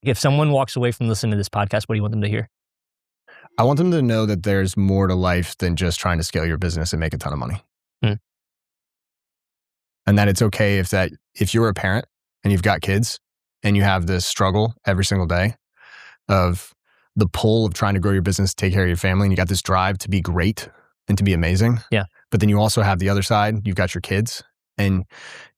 If someone walks away from listening to this podcast, what do you want them to hear? I want them to know that there's more to life than just trying to scale your business and make a ton of money. And that it's okay if you're a parent and you've got kids and you have this struggle every single day of the pull of trying to grow your business, take care of your family, and you got this drive to be great and to be amazing. Yeah. But then you also have the other side. You've got your kids and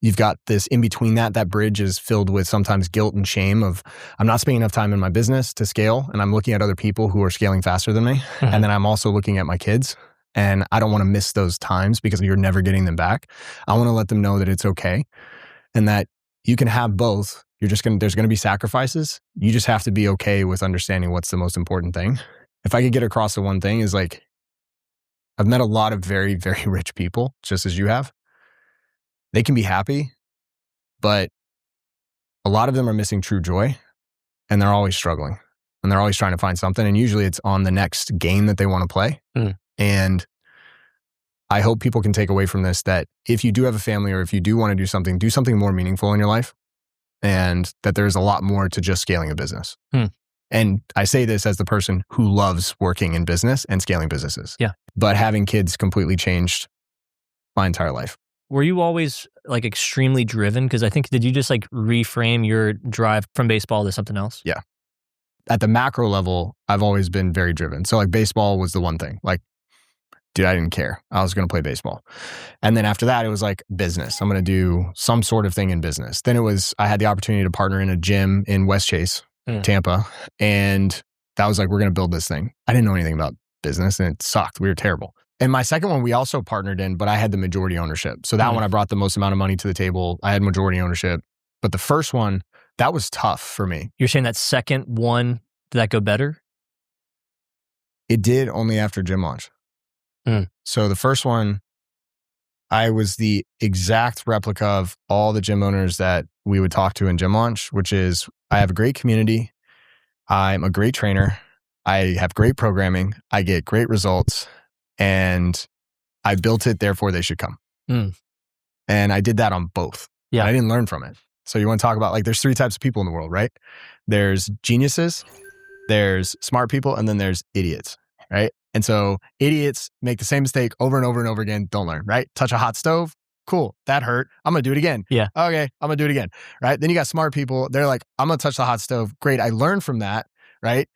you've got this in between that bridge is filled with sometimes guilt and shame of I'm not spending enough time in my business to scale. And I'm looking at other people who are scaling faster than me. Mm-hmm. And then I'm also looking at my kids and I don't want to miss those times because you're never getting them back. I want to let them know that it's okay and that you can have both. There's going to be sacrifices. You just have to be okay with understanding what's the most important thing. If I could get across the one thing is like, I've met a lot of very, very rich people, just as you have. They can be happy, but a lot of them are missing true joy and they're always struggling and they're always trying to find something. And usually it's on the next game that they want to play. And I hope people can take away from this that if you do have a family or if you do want to do something more meaningful in your life and that there's a lot more to just scaling a business. And I say this as the person who loves working in business and scaling businesses. Yeah. But having kids completely changed my entire life. Were you always like extremely driven? Because I think, did you just like reframe your drive from baseball to something else? Yeah. At the macro level, I've always been very driven. So like baseball was the one thing. Like, dude, I didn't care. I was going to play baseball. And then after that, it was like business. I'm going to do some sort of thing in business. Then I had the opportunity to partner in a gym in West Chase, Tampa. And that was like, we're going to build this thing. I didn't know anything about business and it sucked. We were terrible. And my second one, we also partnered in, but I had the majority ownership. So that one, I brought the most amount of money to the table. I had majority ownership. But the first one, that was tough for me. You're saying that second one, did that go better? It did only after gym launch. So the first one, I was the exact replica of all the gym owners that we would talk to in gym launch, which is I have a great community. I'm a great trainer. I have great programming. I get great results. And I built it, therefore they should come. And I did that on both. Yeah. I didn't learn from it. So you want to talk about like, there's 3 types of people in the world, right? There's geniuses, there's smart people, and then there's idiots, right? And so idiots make the same mistake over and over and over again, don't learn, right? Touch a hot stove. Cool. That hurt. I'm going to do it again. Yeah. Okay. I'm going to do it again. Right. Then you got smart people. They're like, I'm going to touch the hot stove. Great. I learned from that. Right.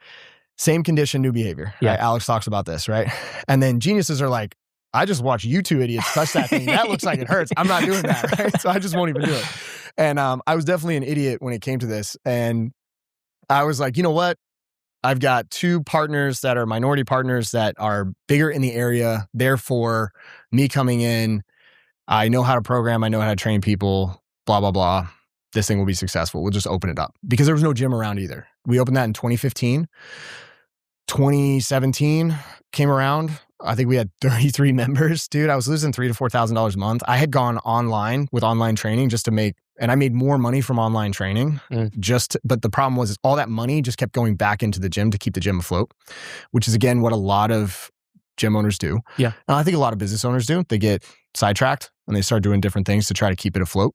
Same condition, new behavior. Yeah. Right? Alex talks about this. Right. And then geniuses are like, I just watch you 2 idiots touch that thing. That looks like it hurts. I'm not doing that. Right. So I just won't even do it. And I was definitely an idiot when it came to this. And I was like, you know what? I've got 2 partners that are minority partners that are bigger in the area. Therefore, me coming in, I know how to program. I know how to train people, blah, blah, blah. This thing will be successful. We'll just open it up. Because there was no gym around either. We opened that in 2015. 2017 came around. I think we had 33 members. Dude, I was losing $3,000 to $4,000 a month. I had gone online with online training just to make, and I made more money from online training. But the problem was all that money just kept going back into the gym to keep the gym afloat, which is again, what a lot of gym owners do. Yeah. And I think a lot of business owners do. They get sidetracked and they start doing different things to try to keep it afloat.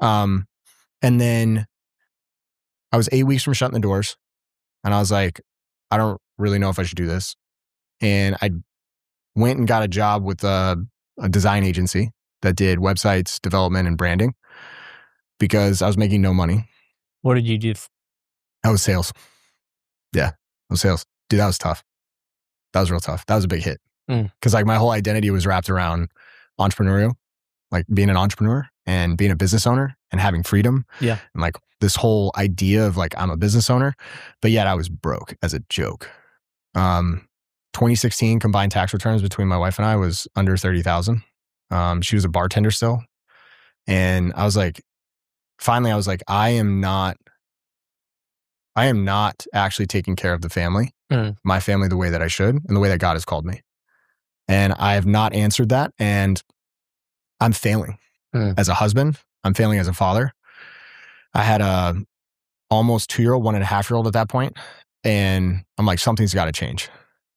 And then I was 8 weeks from shutting the doors and I was like, I don't really know if I should do this. And I went and got a job with a design agency that did websites, development, and branding because I was making no money. What did you do? That was sales. Yeah, that was sales. Dude, that was tough. That was real tough. That was a big hit. Because like my whole identity was wrapped around entrepreneurial, like being an entrepreneur and being a business owner and having freedom. Yeah. And like this whole idea of like, I'm a business owner, but yet I was broke as a joke. 2016 combined tax returns between my wife and I was under 30,000. She was a bartender still. And I was like, finally, I was like, I am not actually taking care of the family, my family, the way that I should and the way that God has called me. And I have not answered that. And I'm failing as a husband. I'm failing as a father. I had a almost 2-year-old, 1.5-year-old at that point. And I'm like, something's got to change.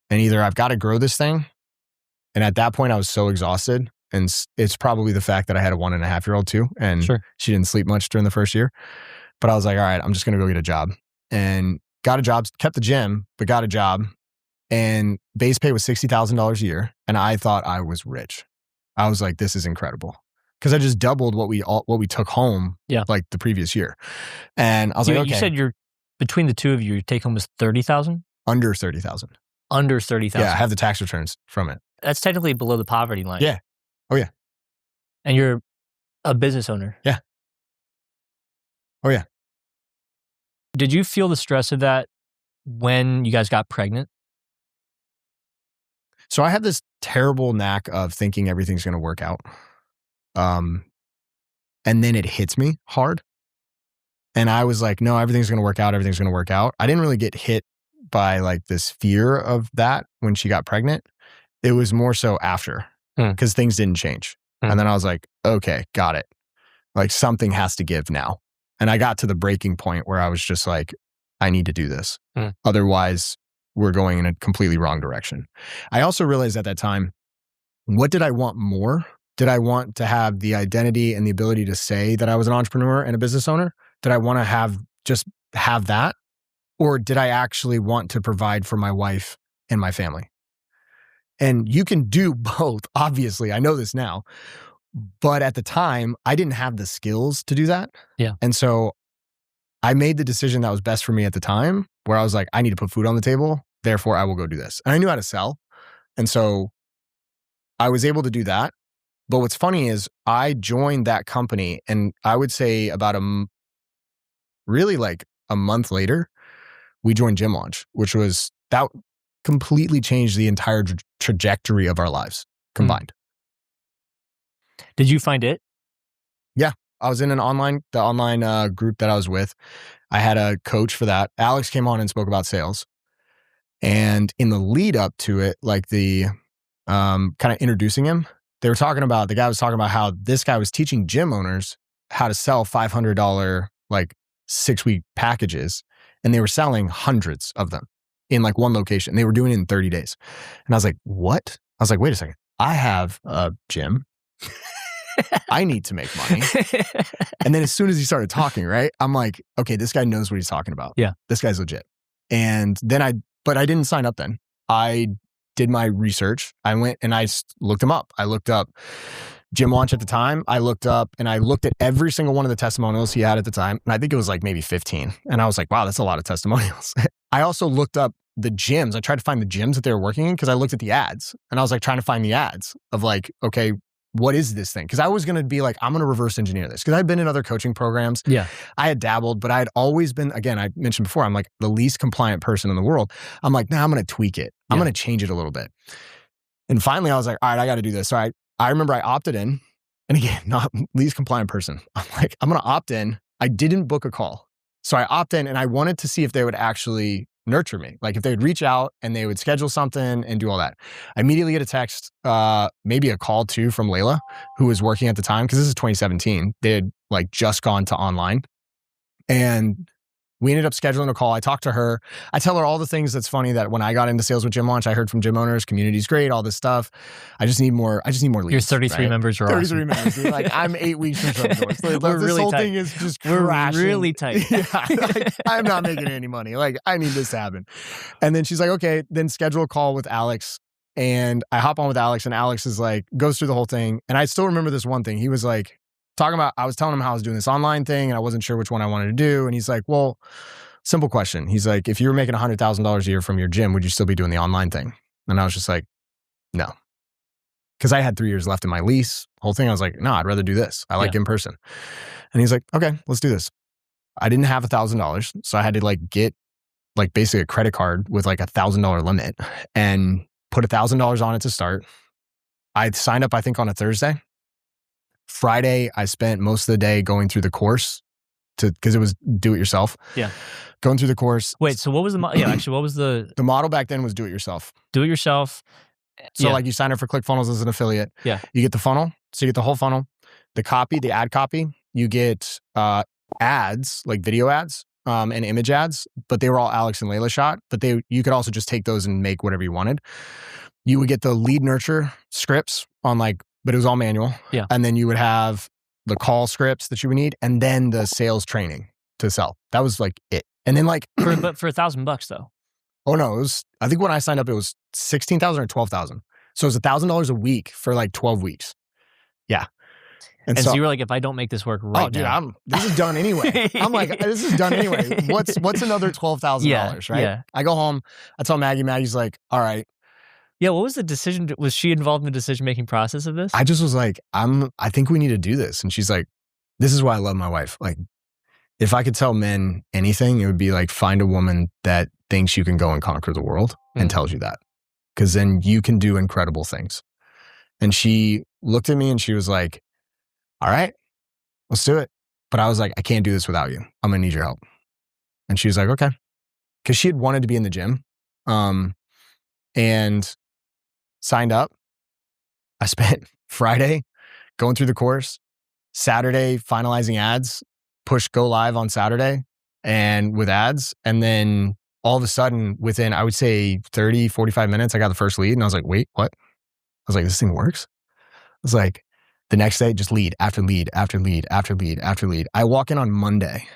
And either I've got to grow this thing. And at that point, I was so exhausted. And it's probably the fact that I had a 1.5-year-old too. And she didn't sleep much during the first year. But I was like, all right, I'm just going to go get a job. and got a job, kept the gym, but got a job. And base pay was $60,000 a year. And I thought I was rich. I was like, this is incredible. Because I just doubled what we took home like the previous year. And I was like, okay. You said between the two of you, your take home was 30,000? Under 30,000. Under 30,000. Yeah, I have the tax returns from it. That's technically below the poverty line. Yeah. Oh, yeah. And you're a business owner. Yeah. Oh, yeah. Did you feel the stress of that when you guys got pregnant? So I have this terrible knack of thinking everything's going to work out. And then it hits me hard. And I was like, no, everything's going to work out. Everything's going to work out. I didn't really get hit by like this fear of that when she got pregnant. It was more so after because things didn't change. And then I was like, okay, got it. Like something has to give now. And I got to the breaking point where I was just like, I need to do this. Otherwise, we're going in a completely wrong direction. I also realized at that time, what did I want more? Did I want to have the identity and the ability to say that I was an entrepreneur and a business owner? Did I want to have that? Or did I actually want to provide for my wife and my family? And you can do both, obviously. I know this now. But at the time, I didn't have the skills to do that. Yeah. And so I made the decision that was best for me at the time, where I was like, I need to put food on the table. Therefore, I will go do this. And I knew how to sell. And so I was able to do that. But what's funny is I joined that company, and I would say about really like a month later, we joined Gym Launch, which was that completely changed the entire trajectory of our lives combined. Did you find it? Yeah. I was in the online group that I was with. I had a coach for that. Alex came on and spoke about sales. And in the lead up to it, like the kind of introducing him, the guy was talking about how this guy was teaching gym owners how to sell $500 like 6-week packages. And they were selling hundreds of them in like one location. They were doing it in 30 days. And I was like, what? I was like, wait a second. I have a gym. I need to make money. And then as soon as he started talking, right, I'm like, okay, this guy knows what he's talking about. Yeah. This guy's legit. And then but I didn't sign up then. I did my research. I went and I looked him up. I looked up Gym Launch at the time. I looked at every single one of the testimonials he had at the time. And I think it was like maybe 15. And I was like, wow, that's a lot of testimonials. I also looked up the gyms. I tried to find the gyms that they were working in because I looked at the ads. And I was like trying to find the ads of like, okay, what is this thing? Because I was going to be like, I'm going to reverse engineer this. Because I'd been in other coaching programs. Yeah. I had dabbled, but I had always been, again, I mentioned before, I'm like the least compliant person in the world. I'm like, nah, I'm going to tweak it. I'm going to change it a little bit. And finally I was like, all right, I got to do this. So I remember I opted in. And again, not least compliant person. I'm like, I'm going to opt in. I didn't book a call. So I opt in and I wanted to see if they would actually nurture me. Like if they would reach out and they would schedule something and do all that. I immediately get a text, maybe a call too from Layla, who was working at the time, because this is 2017. They had like just gone to online. And we ended up scheduling a call. I talked to her. I tell her all the things that's funny that when I got into sales with Gym Launch, I heard from gym owners, community's great, all this stuff. I just need more leads. Your 33 members are 33 awesome. members. Like I'm 8 weeks from shutting doors. So We're this really whole tight. thing is just crashing. We're really tight. Yeah, like, I'm not making any money. Like I need this to happen. And then she's like, okay, then schedule a call with Alex. And I hop on with Alex, and Alex is like, goes through the whole thing. And I still remember this one thing. He was like, I was telling him how I was doing this online thing and I wasn't sure which one I wanted to do. And he's like, well, simple question. He's like, if you were making $100,000 a year from your gym, would you still be doing the online thing? And I was just like, no. Because I had 3 years left in my lease. Whole thing, I was like, no, I'd rather do this. I like in person. And he's like, okay, let's do this. I didn't have $1,000. So I had to like get like basically a credit card with like $1,000 limit and put $1,000 on it to start. I signed up, I think, on a Thursday. Friday, I spent most of the day going through the course because it was do it yourself. Yeah. Going through the course. Wait, so what was the The model back then was do it yourself. do it yourself? So like you sign up for ClickFunnels as an affiliate. Yeah. You get the funnel. So you get the whole funnel, the copy, the ad copy. You get ads, like video ads and image ads, but they were all Alex and Layla shot. But you could also just take those and make whatever you wanted. You would get the lead nurture scripts on but it was all manual. Yeah. And then you would have the call scripts that you would need, and then the sales training to sell. That was like it. And then like, but for $1,000 though. Oh no, it was, I think when I signed up, it was 16,000 or 12,000. So it was $1,000 a week for like 12 weeks. Yeah. And so you were like, if I don't make this work right now. This is done anyway. I'm like, this is done anyway. What's another $12,000, right? Yeah. I go home. I tell Maggie. Maggie's like, all right. Yeah. What was the decision? Was she involved in the decision-making process of this? I just was like, I think we need to do this. And she's like, this is why I love my wife. Like, if I could tell men anything, it would be like, find a woman that thinks you can go and conquer the world and tells you that. Because then you can do incredible things. And she looked at me and she was like, all right, let's do it. But I was like, I can't do this without you. I'm going to need your help. And she was like, okay. Because she had wanted to be in the gym and signed up. I spent Friday going through the course, Saturday finalizing ads, push go live on Saturday and with ads. And then all of a sudden within, I would say 30, 45 minutes, I got the first lead and I was like, wait, what? I was like, this thing works? I was like, the next day, just lead after lead, after lead, after lead, after lead. I walk in on Monday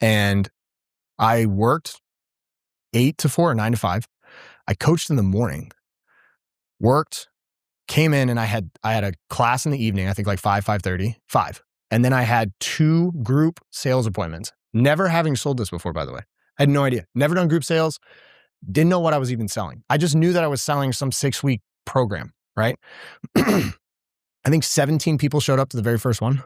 and I worked 8 to 4 or 9 to 5. I coached in the morning, worked, came in and I had a class in the evening, I think like 5:30. And then I had 2 group sales appointments. Never having sold this before, by the way. I had no idea. Never done group sales. Didn't know what I was even selling. I just knew that I was selling some 6-week program, right? I think 17 people showed up to the very first one.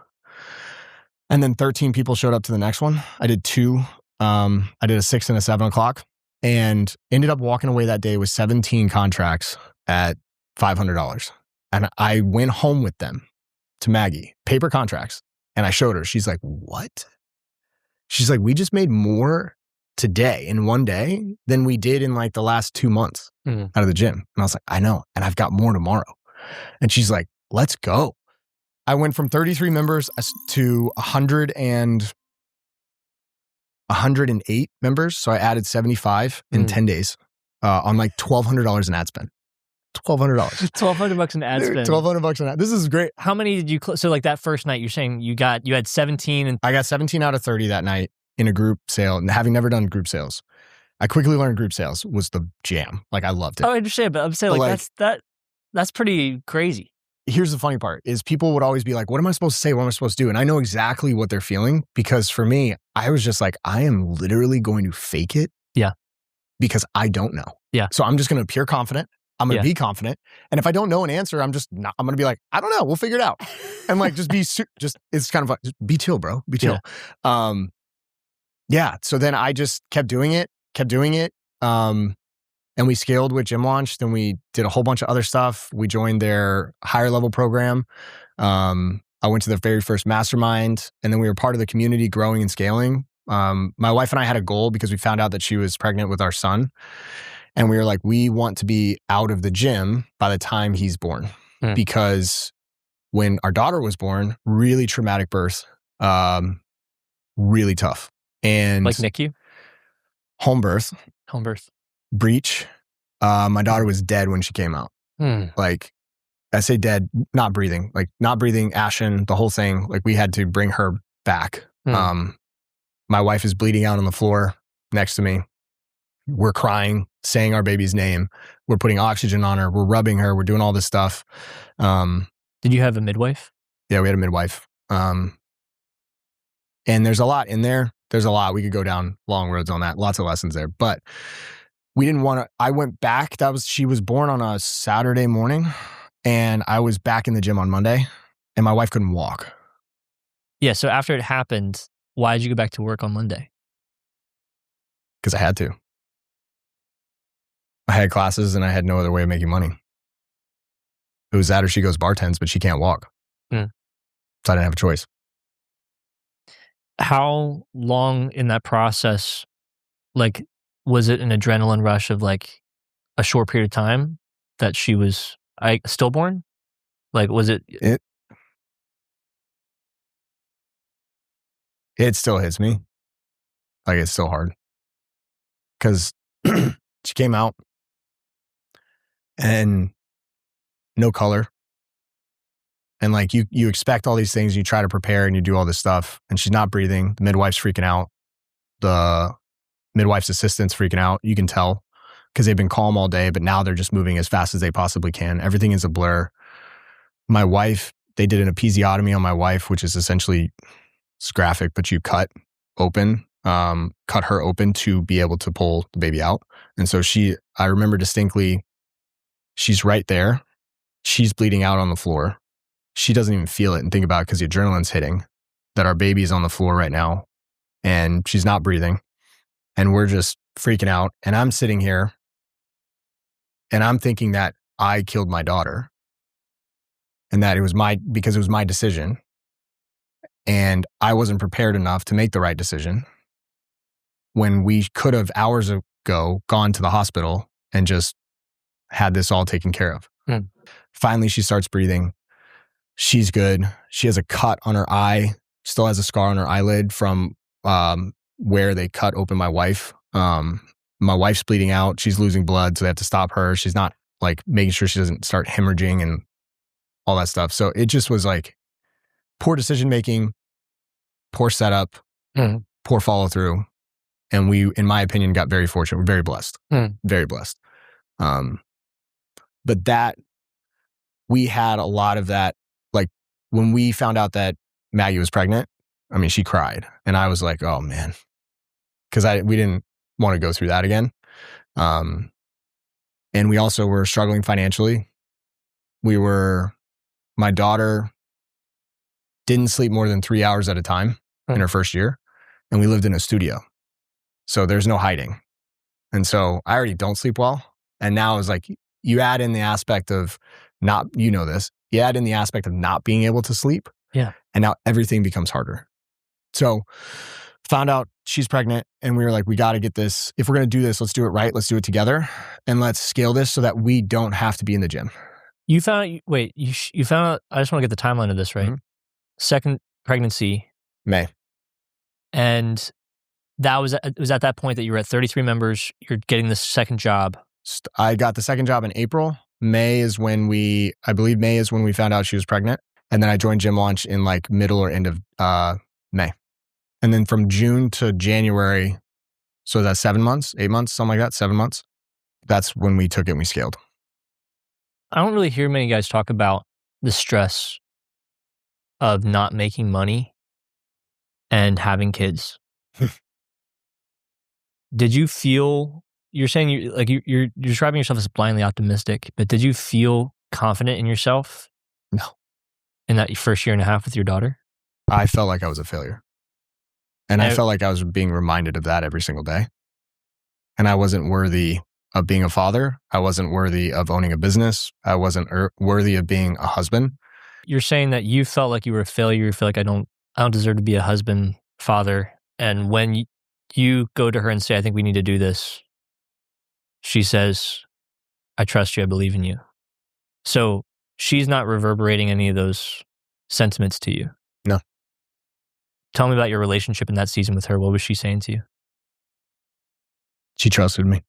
And then 13 people showed up to the next one. I did 2. I did a 6 and a 7 o'clock and ended up walking away that day with 17 contracts at $500. And I went home with them to Maggie, paper contracts. And I showed her. She's like, what? She's like, we just made more today in one day than we did in like the last 2 months out of the gym. And I was like, I know. And I've got more tomorrow. And she's like, let's go. I went from 33 members to 108 members. So I added 75 in 10 days on like $1,200 in ad spend. $1,200. $1,200 in ad spend. $1,200 in ad. This is great. How many did you close? So like that first night, you're saying you had 17 and I got 17 out of 30 that night in a group sale. And having never done group sales, I quickly learned group sales was the jam. Like I loved it. I understand, but I'm saying like that's pretty crazy. Here's the funny part is people would always be like, what am I supposed to say? What am I supposed to do? And I know exactly what they're feeling because for me, I was just like, I am literally going to fake it. Yeah. Because I don't know. Yeah. So I'm just going to appear confident. I'm going to be confident. And if I don't know an answer, I'm going to be like, I don't know. We'll figure it out. And like, it's kind of like, just be chill, bro. Be chill. Yeah. So then I just kept doing it. And we scaled with Gym Launch. Then we did a whole bunch of other stuff. We joined their higher level program. I went to their very first Mastermind. And then we were part of the community growing and scaling. My wife and I had a goal because we found out that she was pregnant with our son. And we were like, we want to be out of the gym by the time he's born. Because when our daughter was born, really traumatic birth, really tough. And like NICU? Home birth. Breech. My daughter was dead when she came out. Like, I say dead, not breathing, ashen, the whole thing. Like, we had to bring her back. My wife is bleeding out on the floor next to me. We're crying, saying our baby's name. We're putting oxygen on her. We're rubbing her. We're doing all this stuff. Did you have a midwife? Yeah, we had a midwife. And there's a lot in there. There's a lot. We could go down long roads on that. Lots of lessons there. But we didn't want to, I went back. She was born on a Saturday morning and I was back in the gym on Monday and my wife couldn't walk. Yeah. So after it happened, why did you go back to work on Monday? Because I had to. I had classes and I had no other way of making money. It was that or she goes bartends, but she can't walk. So I didn't have a choice. How long in that process, like, was it an adrenaline rush of like a short period of time that she was stillborn? Like, was it? It still hits me. Like, it's still hard. Because she came out and no color. And like, you expect all these things, you try to prepare and you do all this stuff and she's not breathing. The midwife's freaking out. The midwife's assistants freaking out. You can tell because they've been calm all day, but now they're just moving as fast as they possibly can. Everything is a blur. My wife, they did an episiotomy on my wife, which is essentially, it's graphic, but you cut her open to be able to pull the baby out. And so I remember distinctly, she's right there. She's bleeding out on the floor. She doesn't even feel it and think about it because the adrenaline's hitting, that our baby's on the floor right now and she's not breathing. And we're just freaking out. And I'm sitting here and I'm thinking that I killed my daughter and that because it was my decision. And I wasn't prepared enough to make the right decision when we could have hours ago gone to the hospital and just had this all taken care of. Finally, she starts breathing. She's good. She has a cut on her eye, still has a scar on her eyelid from where they cut open my wife. My wife's bleeding out. She's losing blood, so they have to stop her. She's not like making sure she doesn't start hemorrhaging and all that stuff. So it just was like poor decision making, poor setup, poor follow through. And we, in my opinion, got very fortunate. We're very blessed. Very blessed. But that, we had a lot of that. Like when we found out that Maggie was pregnant, I mean, she cried. And I was like, oh man. Because we didn't want to go through that again. And we also were struggling financially. My daughter didn't sleep more than 3 hours at a time in her first year. And we lived in a studio. So there's no hiding. And so I already don't sleep well. And now it's like, you add in the aspect of you add in the aspect of not being able to sleep. Yeah. And now everything becomes harder. So found out she's pregnant and we were like, we got to get this. If we're going to do this, let's do it right. Let's do it together and let's scale this so that we don't have to be in the gym. You found out, I just want to get the timeline of this right. Mm-hmm. Second pregnancy. May. And it was at that point that you were at 33 members. You're getting the second job. I got the second job in April. May is when we found out she was pregnant. And then I joined Gym Launch in like middle or end of May. And then from June to January, so that's 7 months, 8 months, something like that, 7 months. That's when we took it and we scaled. I don't really hear many guys talk about the stress of not making money and having kids. Did you feel, you're saying you're describing yourself as blindly optimistic, but did you feel confident in yourself? No. In that first year and a half with your daughter? I felt like I was a failure. And I felt like I was being reminded of that every single day. And I wasn't worthy of being a father. I wasn't worthy of owning a business. I wasn't worthy of being a husband. You're saying that you felt like you were a failure. You feel like I don't deserve to be a husband, father. And when you go to her and say, I think we need to do this, she says, I trust you. I believe in you. So she's not reverberating any of those sentiments to you. No. Tell me about your relationship in that season with her. What was she saying to you? She trusted me.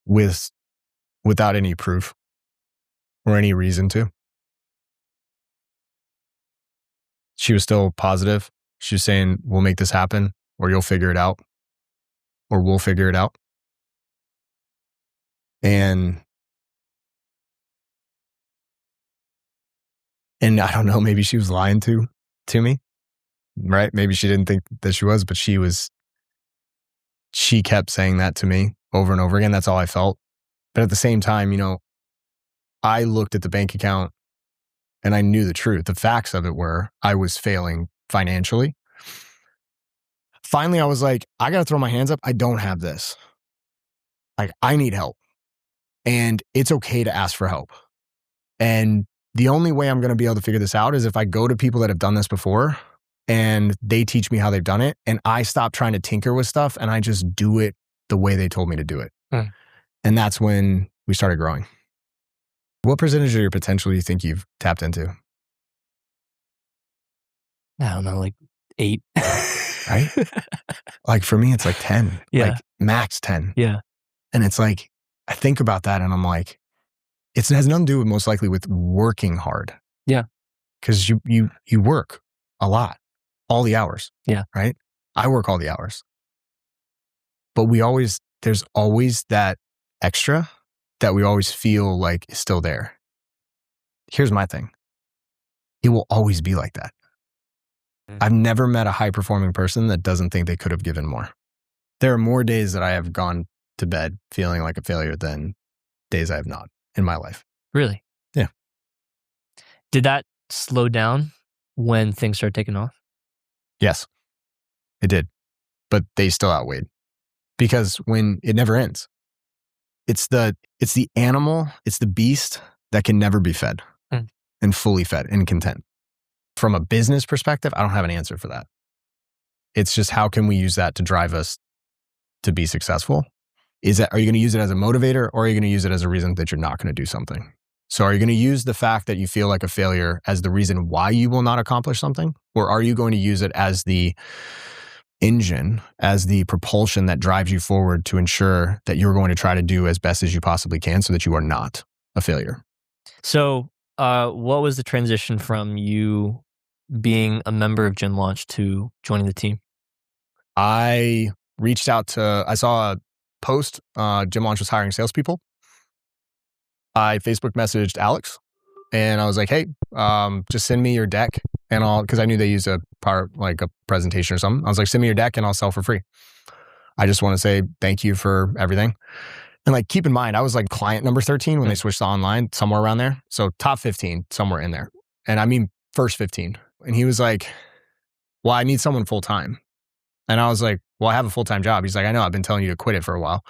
Without any proof or any reason to. She was still positive. She was saying, we'll make this happen, or you'll figure it out, or we'll figure it out. And I don't know, maybe she was lying to me, right? Maybe she didn't think that she was, but she kept saying that to me over and over again. That's all I felt. But at the same time, I looked at the bank account and I knew the truth. The facts of it were I was failing financially. Finally, I was like, I got to throw my hands up. I don't have this. Like, I need help. And it's okay to ask for help. And the only way I'm going to be able to figure this out is if I go to people that have done this before and they teach me how they've done it. And I stop trying to tinker with stuff and I just do it the way they told me to do it. And that's when we started growing. What percentage of your potential do you think you've tapped into? I don't know, like 8. Right? Like for me, it's like 10. Yeah. Like max 10. Yeah. And it's like, I think about that and I'm like, it has nothing to do with most likely with working hard. Yeah. Because you work a lot, all the hours. Yeah. Right? I work all the hours. But there's always that extra that we always feel like is still there. Here's my thing. It will always be like that. I've never met a high-performing person that doesn't think they could have given more. There are more days that I have gone to bed feeling like a failure than days I have not in my life. Really? Yeah. Did that slow down when things started taking off? Yes, it did. But they still outweighed. Because when it never ends, it's the animal, it's the beast that can never be fed and fully fed and content. From a business perspective, I don't have an answer for that. It's just how can we use that to drive us to be successful? Are you going to use it as a motivator, or are you going to use it as a reason that you're not going to do something? So are you going to use the fact that you feel like a failure as the reason why you will not accomplish something? Or are you going to use it as the engine, as the propulsion that drives you forward to ensure that you're going to try to do as best as you possibly can so that you are not a failure? So what was the transition from you being a member of Gym Launch to joining the team? I saw a post, Gym Launch was hiring salespeople. I Facebook messaged Alex and I was like, hey, just send me your deck and because I knew they used a presentation or something. I was like, send me your deck and I'll sell for free. I just want to say thank you for everything. And keep in mind, I was client number 13 when they switched to online, somewhere around there. So top 15, somewhere in there. And I mean, first 15. And he was like, well, I need someone full time. And I was like, well, I have a full-time job. He's like, I know, I've been telling you to quit it for a while.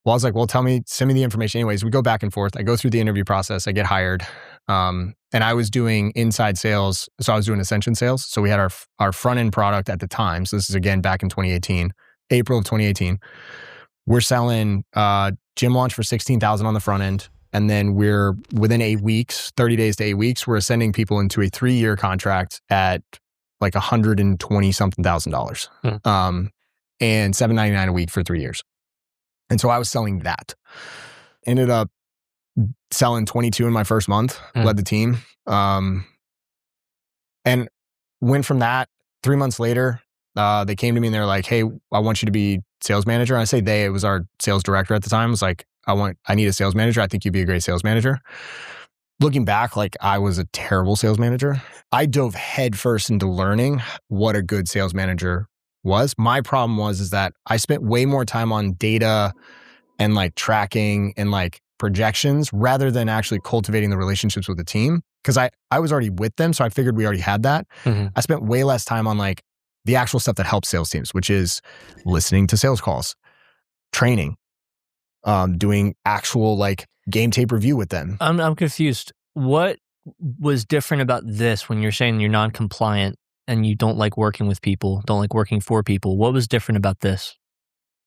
Well, I was like, well, send me the information. Anyways, we go back and forth. I go through the interview process. I get hired. And I was doing inside sales. So I was doing Ascension sales. So we had our front-end product at the time. So this is again back in 2018, April of 2018. We're selling Gym Launch for $16,000 on the front end. And then we're within 8 weeks, 30 days to 8 weeks, we're sending people into a 3-year contract at $120 something thousand. And $799 a week for 3 years. And so I was selling that. Ended up selling 22 in my first month, led the team. And went from that. 3 months later, they came to me and they're like, hey, I want you to be sales manager. And I say it was our sales director at the time. Was like, I need a sales manager. I think you'd be a great sales manager. Looking back, I was a terrible sales manager. I dove headfirst into learning what a good sales manager was. My problem was that I spent way more time on data and tracking and projections rather than actually cultivating the relationships with the team. Because I was already with them, so I figured we already had that. I spent way less time on the actual stuff that helps sales teams, which is listening to sales calls, training, doing actual game tape review with them. I'm confused. What was different about this when you're saying you're non-compliant and you don't like working with people, don't like working for people? What was different about this?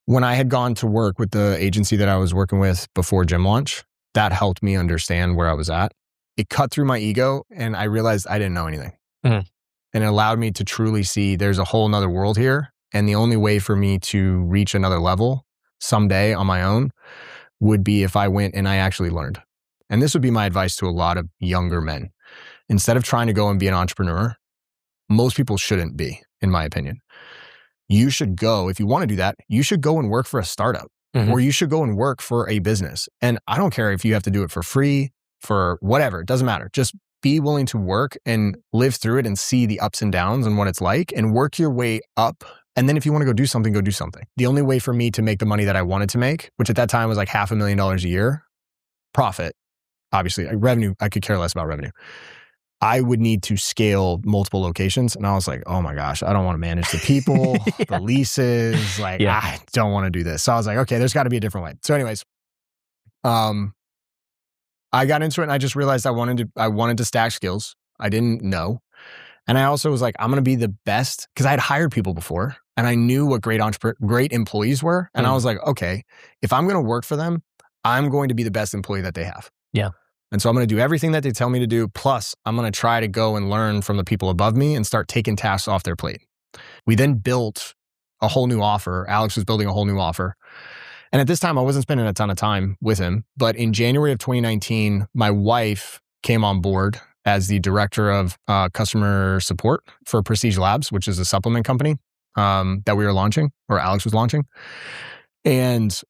When I had gone to work with the agency that I was working with before Gym Launch, that helped me understand where I was at. It cut through my ego and I realized I didn't know anything. And it allowed me to truly see there's a whole nother world here. And the only way for me to reach another level someday on my own would be if I went and I actually learned. And this would be my advice to a lot of younger men. Instead of trying to go and be an entrepreneur, most people shouldn't be, in my opinion. You should go, if you want to do that, you should go and work for a startup or you should go and work for a business. And I don't care if you have to do it for free, for whatever, it doesn't matter. Just be willing to work and live through it and see the ups and downs and what it's like and work your way up. And then if you want to go do something, go do something. The only way for me to make the money that I wanted to make, which at that time was $500,000 a year, profit, obviously, revenue, I could care less about revenue. I would need to scale multiple locations. And I was like, oh my gosh, I don't want to manage the people, the leases. I don't want to do this. So I was like, okay, there's got to be a different way. So anyways, I got into it and I just realized I wanted to stack skills. I didn't know. And I also was like, I'm going to be the best because I had hired people before and I knew what great employees were. And I was like, okay, if I'm going to work for them, I'm going to be the best employee that they have. Yeah. And so I'm going to do everything that they tell me to do. Plus, I'm going to try to go and learn from the people above me and start taking tasks off their plate. We then built a whole new offer. Alex was building a whole new offer. And at this time, I wasn't spending a ton of time with him. But in January of 2019, my wife came on board as the director of customer support for Prestige Labs, which is a supplement company. that we were launching, or Alex was launching. And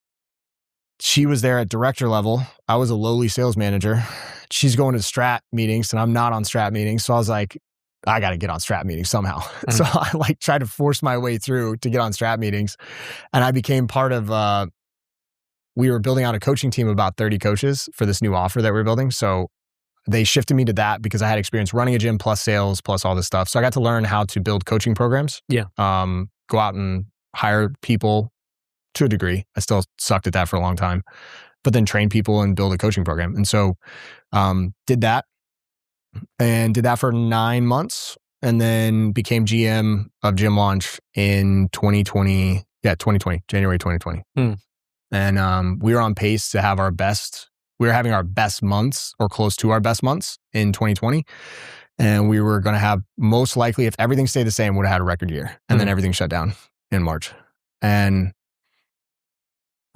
she was there at director level. I was a lowly sales manager. She's going to strat meetings and I'm not on strat meetings. So I was like, I got to get on strat meetings somehow. So I like tried to force my way through to get on strat meetings. And I became part of, we were building out a coaching team of about 30 coaches for this new offer that we were building. So they shifted me to that because I had experience running a gym plus sales plus all this stuff. So I got to learn how to build coaching programs. Yeah. Go out and hire people to a degree. I still sucked at that for a long time, but then train people and build a coaching program. And so did that for 9 months and then became GM of Gym Launch in 2020. Yeah, 2020, January 2020. And we were on pace to have we were having our best months or close to our best months in 2020. And we were going to have, most likely, if everything stayed the same, would have had a record year. And then everything shut down in March. And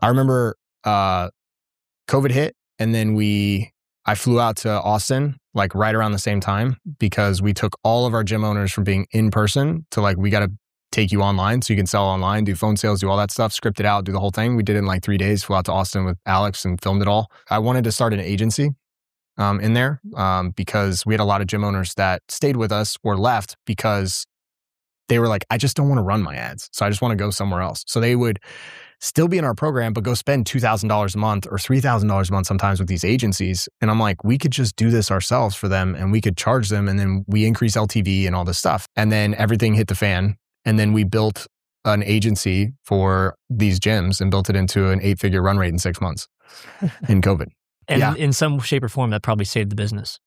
I remember COVID hit, and then I flew out to Austin like right around the same time because we took all of our gym owners from being in person to like, we got to take you online so you can sell online, do phone sales, do all that stuff, script it out, do the whole thing. We did it in like 3 days, flew out to Austin with Alex and filmed it all. I wanted to start an agency in there because we had a lot of gym owners that stayed with us or left because they were like, I just don't want to run my ads. So I just want to go somewhere else. So they would still be in our program, but go spend $2,000 a month or $3,000 a month sometimes with these agencies. And I'm like, we could just do this ourselves for them and we could charge them. And then we increase LTV and all this stuff. And then everything hit the fan. And then we built an agency for these gyms and built it into an 8-figure run rate in 6 months in COVID. And in some shape or form, that probably saved the business.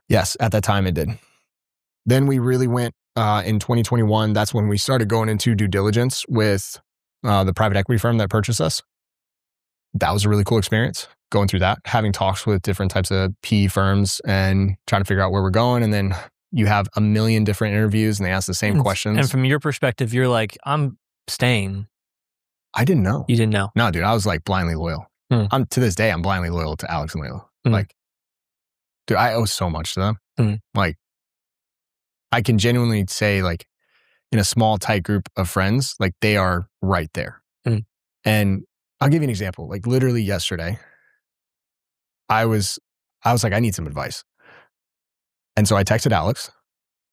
Yes, at that time it did. Then we really went in 2021. That's when we started going into due diligence with the private equity firm that purchased us. That was a really cool experience, going through that, having talks with different types of PE firms and trying to figure out where we're going. And then you have a million different interviews and they ask the same questions. And from your perspective, you're like, I'm staying. I didn't know. You didn't know? No, dude, I was like blindly loyal. To this day, I'm blindly loyal to Alex and Layla. Like, dude, I owe so much to them. Like, I can genuinely say, like, in a small, tight group of friends, like, they are right there. And I'll give you an example. Like, literally yesterday, I was like, I need some advice. And so I texted Alex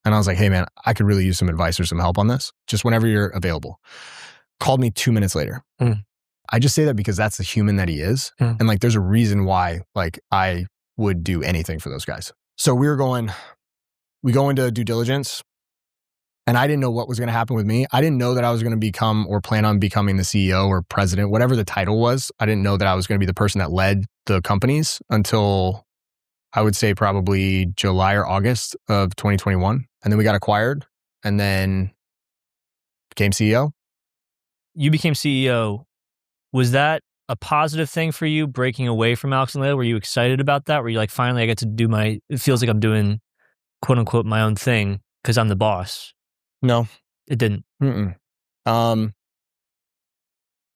and I was like, hey man, I could really use some advice or some help on this. Just whenever you're available. Called me 2 minutes later. I just say that because that's the human that he is. And like, there's a reason why, like, I would do anything for those guys. So we go into due diligence and I didn't know what was going to happen with me. I didn't know that I was going to become or plan on becoming the CEO or president, whatever the title was. I didn't know that I was going to be the person that led the companies until I would say probably July or August of 2021. And then we got acquired and then became CEO. You became CEO. Was that a positive thing for you, breaking away from Alex and Layla? Were you excited about that? Were you like, finally, I get to do it feels like I'm doing, quote unquote, my own thing because I'm the boss? No. It didn't.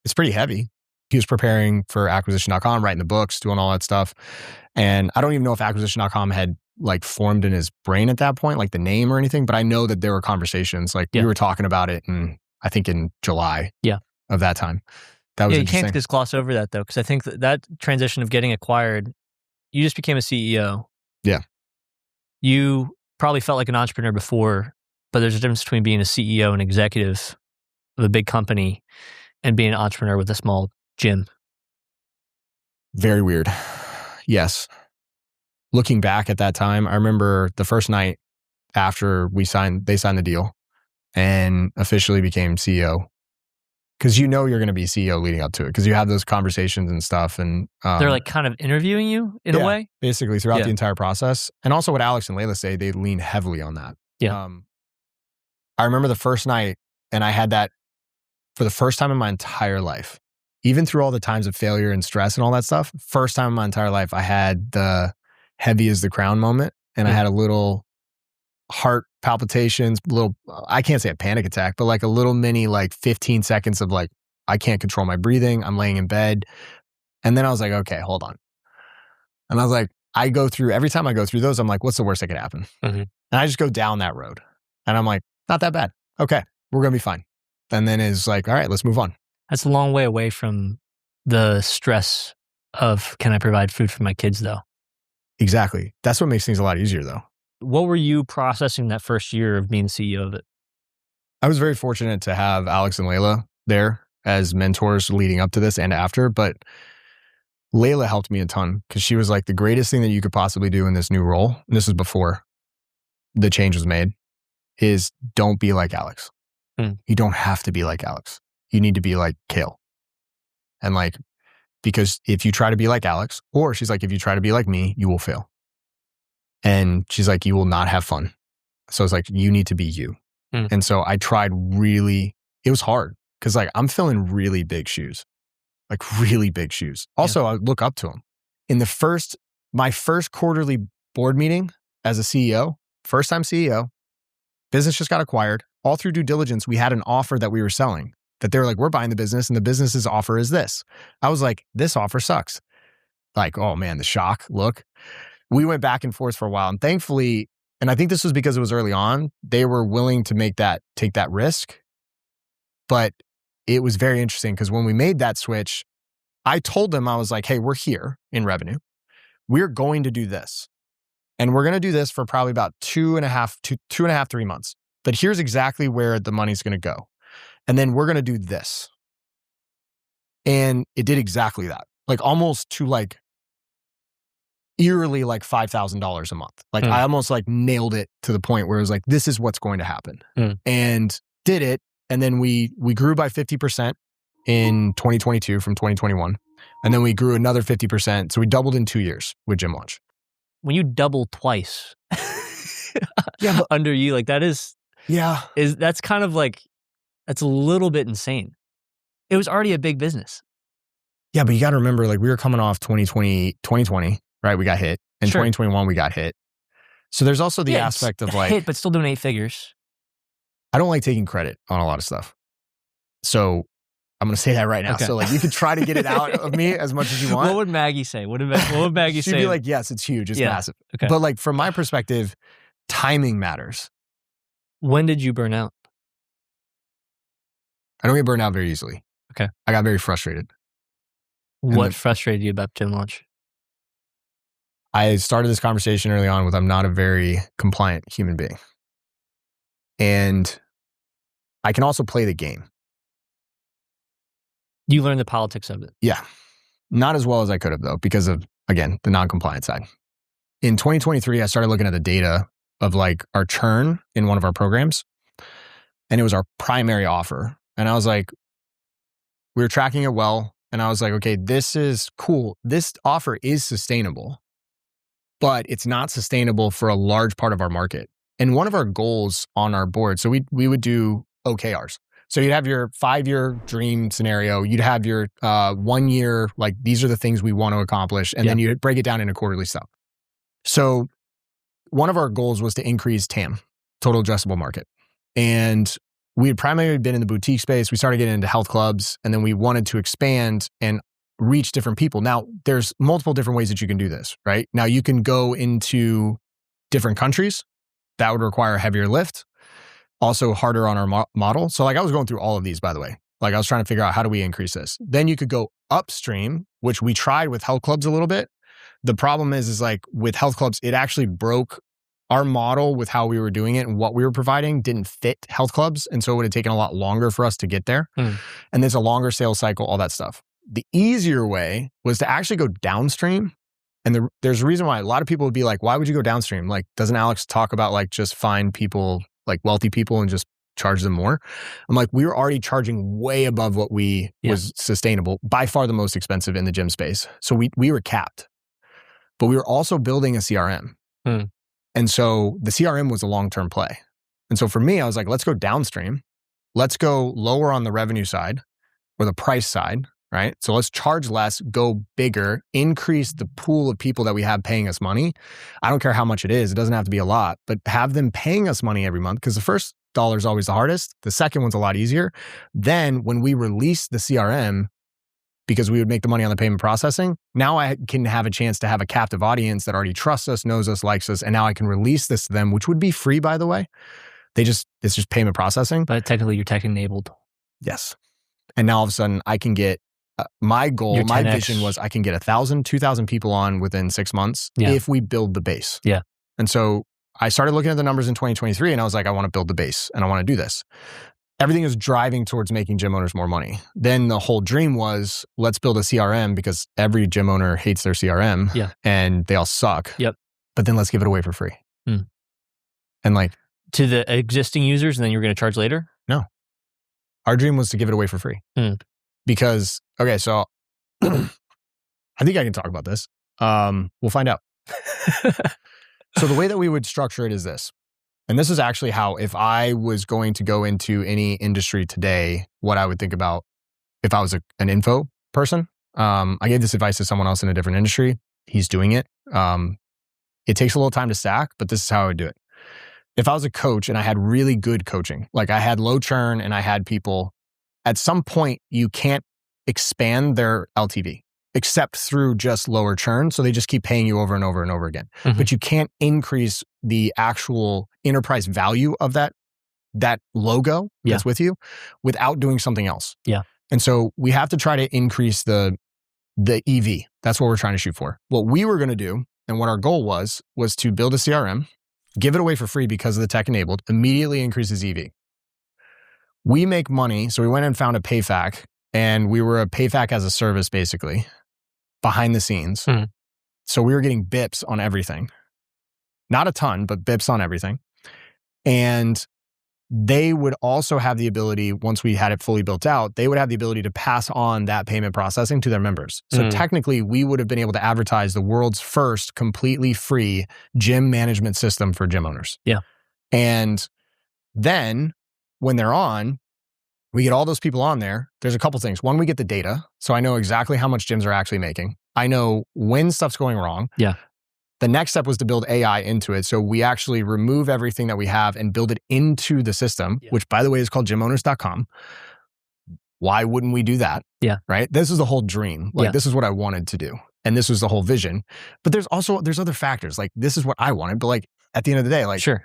It's pretty heavy. He was preparing for acquisition.com, writing the books, doing all that stuff. And I don't even know if acquisition.com had like formed in his brain at that point, like the name or anything, but I know that there were conversations. Like we were talking about it I think in July of that time. That was interesting. You can't just gloss over that though, because I think that transition of getting acquired, you just became a CEO. Yeah. You probably felt like an entrepreneur before, but there's a difference between being a CEO and executive of a big company and being an entrepreneur with a small gym. Very weird. Yes. Looking back at that time, I remember the first night after they signed the deal and officially became CEO. Because you know you're going to be CEO leading up to it because you have those conversations and stuff. And they're like kind of interviewing you in a way? Basically throughout the entire process. And also what Alex and Layla say, they lean heavily on that. Yeah. I remember the first night and I had that for the first time in my entire life. Even through all the times of failure and stress and all that stuff, first time in my entire life, I had the heavy as the crown moment. And I had a little heart palpitations, I can't say a panic attack, but like a little mini, like 15 seconds of like, I can't control my breathing. I'm laying in bed. And then I was like, okay, hold on. And I was like, every time I go through those, I'm like, what's the worst that could happen? And I just go down that road. And I'm like, not that bad. Okay, we're going to be fine. and then is like, all right, let's move on. That's a long way away from the stress of, can I provide food for my kids though? Exactly. That's what makes things a lot easier though. What were you processing that first year of being CEO of it? I was very fortunate to have Alex and Layla there as mentors leading up to this and after, but Layla helped me a ton because she was like, the greatest thing that you could possibly do in this new role, and this was before the change was made, is don't be like Alex. You don't have to be like Alex. You need to be like Cale. And like, because if you try to be like Alex, or she's like, if you try to be like me, you will fail. And she's like, you will not have fun. So it's like, you need to be you. And so I tried really, it was hard because like I'm filling really big shoes, like really big shoes. Also, I look up to him. In my first quarterly board meeting as a CEO, first time CEO, business just got acquired. All through due diligence, we had an offer that we were selling that they were like, we're buying the business and the business's offer is this. I was like, this offer sucks. Like, oh man, the shock look. We went back and forth for a while and thankfully, and I think this was because it was early on, they were willing to take that risk. But it was very interesting because when we made that switch, I told them, I was like, hey, we're here in revenue. We're going to do this. And we're going to do this for probably about 3 months. But here's exactly where the money's going to go. And then we're going to do this. And it did exactly that. Like almost to like eerily like $5,000 a month. Like I almost like nailed it to the point where it was like, this is what's going to happen. And did it. And then we grew by 50% in 2022 from 2021. And then we grew another 50%. So we doubled in 2 years with Gym Launch. When you double twice under you, like that is that's kind of like, that's a little bit insane. It was already a big business. Yeah, but you got to remember, like we were coming off 2020, right? We got hit. In 2021, we got hit. So there's also the aspect of like... hit, but still doing 8 figures. I don't like taking credit on a lot of stuff. So I'm going to say that right now. Okay. So like you could try to get it out of me as much as you want. What would Maggie say? What would Maggie say? She'd be like, yes, it's huge. It's massive. Okay. But like from my perspective, timing matters. When did you burn out? I don't get burned out very easily. Okay. I got very frustrated. What frustrated you about Gym Launch? I started this conversation early on with I'm not a very compliant human being. And I can also play the game. You learned the politics of it. Yeah. Not as well as I could have though, because of, again, the non-compliant side. In 2023, I started looking at the data of like our churn in one of our programs. And it was our primary offer. And I was like, we were tracking it well. And I was like, okay, this is cool. This offer is sustainable, but it's not sustainable for a large part of our market. And one of our goals on our board, so we would do OKRs. So you'd have your 5-year dream scenario. You'd have your 1 year, like these are the things we want to accomplish. And then you'd break it down into quarterly stuff. So one of our goals was to increase TAM, total addressable market. And we had primarily been in the boutique space. We started getting into health clubs and then we wanted to expand and reach different people. Now there's multiple different ways that you can do this, right? Now you can go into different countries. That would require a heavier lift. Also harder on our model. So like I was going through all of these, by the way. Like I was trying to figure out how do we increase this? Then you could go upstream, which we tried with health clubs a little bit. The problem is like with health clubs, it actually broke our model with how we were doing it and what we were providing didn't fit health clubs. And so it would have taken a lot longer for us to get there. And there's a longer sales cycle, all that stuff. The easier way was to actually go downstream. And there's a reason why a lot of people would be like, why would you go downstream? Like, doesn't Alex talk about like just find people, like wealthy people and just charge them more? I'm like, we were already charging way above what was sustainable, by far the most expensive in the gym space. So we were capped, but we were also building a CRM. And so the CRM was a long-term play. And so for me, I was like, let's go downstream. Let's go lower on the revenue side or the price side, right? So let's charge less, go bigger, increase the pool of people that we have paying us money. I don't care how much it is. It doesn't have to be a lot, but have them paying us money every month because the first dollar is always the hardest. The second one's a lot easier. Then when we release the CRM, because we would make the money on the payment processing, now I can have a chance to have a captive audience that already trusts us, knows us, likes us, and now I can release this to them, which would be free, by the way. It's just payment processing. But technically, you're tech enabled. Yes. And now all of a sudden I can get my goal, Your my 10X. vision was I can get 1,000, 2,000 people on within 6 months if we build the base. Yeah. And so I started looking at the numbers in 2023 and I was like, I want to build the base and I want to do this. Everything is driving towards making gym owners more money. Then the whole dream was, let's build a CRM because every gym owner hates their CRM and they all suck. Yep. But then let's give it away for free. And like, to the existing users, and then you're going to charge later? No. Our dream was to give it away for free. Because, okay, so I think I can talk about this. We'll find out. So the way that we would structure it is this. And this is actually how, if I was going to go into any industry today, what I would think about if I was an info person. I gave this advice to someone else in a different industry. He's doing it. It takes a little time to stack, but this is how I would do it. If I was a coach and I had really good coaching, like I had low churn and I had people, at some point you can't expand their LTV except through just lower churn. So they just keep paying you over and over and over again. But you can't increase the actual enterprise value of that logo that's with you without doing something else. Yeah. And so we have to try to increase the EV. That's what we're trying to shoot for. What we were going to do and what our goal was to build a CRM, give it away for free because of the tech enabled, immediately increases EV. We make money. So we went and found a PayFac and we were a PayFac as a service basically behind the scenes. So we were getting bips on everything. Not a ton, but bips on everything. And they would also have the ability, once we had it fully built out, they would have the ability to pass on that payment processing to their members. So technically, we would have been able to advertise the world's first completely free gym management system for gym owners. Yeah. And then when they're on, we get all those people on there. There's a couple things. One, we get the data. So I know exactly how much gyms are actually making. I know when stuff's going wrong. Yeah. The next step was to build AI into it. So we actually remove everything that we have and build it into the system, which by the way is called gymowners.com. Why wouldn't we do that? Yeah. Right? This is the whole dream. Like this is what I wanted to do. And this was the whole vision. But there's other factors. Like this is what I wanted. But like at the end of the day, like sure.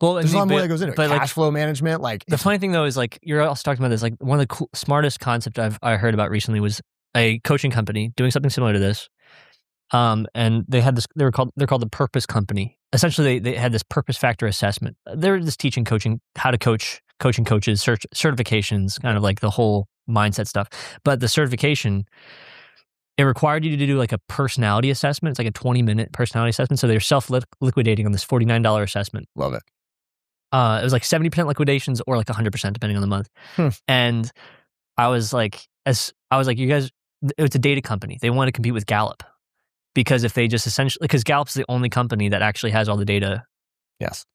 Well, there's a lot more that goes into it. But cash flow management. Like the funny thing though is like you're also talking about this. Like one of the smartest concepts I heard about recently was a coaching company doing something similar to this. And they had this. They're called the Purpose Company. Essentially, they had this purpose factor assessment. They're just teaching how to coaching coaches, certifications, kind of like the whole mindset stuff. But the certification, it required you to do like a personality assessment. It's like a 20-minute personality assessment. So they're self-liquidating on this $49 assessment. Love it. It was like 70% liquidations or like 100% depending on the month. And I was like, you guys, it was a data company. They want to compete with Gallup. Because if they just because Gallup's the only company that actually has all the data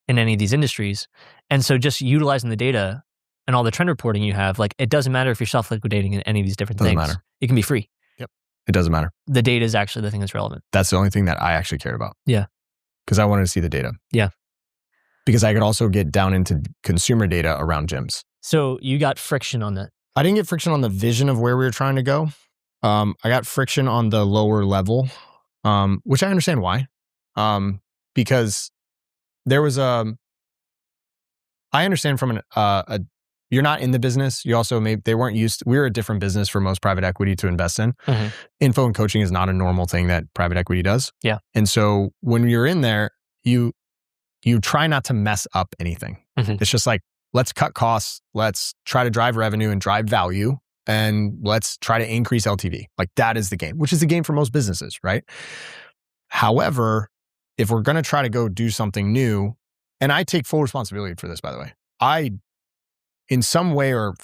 in any of these industries. And so just utilizing the data and all the trend reporting you have, like it doesn't matter if you're self-liquidating in any of these different things. Doesn't matter. It can be free. Yep. It doesn't matter. The data is actually the thing that's relevant. That's the only thing that I actually cared about. Yeah. Because I wanted to see the data. Yeah. Because I could also get down into consumer data around gyms. So you got friction on that. I didn't get friction on the vision of where we were trying to go. I got friction on the lower level. Which I understand why, because there was I understand from you're not in the business. You also they weren't used. We're a different business for most private equity to invest in. Info and coaching is not a normal thing that private equity does. Yeah. And so when you're in there, you try not to mess up anything. It's just like, let's cut costs. Let's try to drive revenue and drive value. And let's try to increase LTV. Like that is the game, which is the game for most businesses, right? However, if we're going to try to go do something new, and I take full responsibility for this, by the way, I, in some way or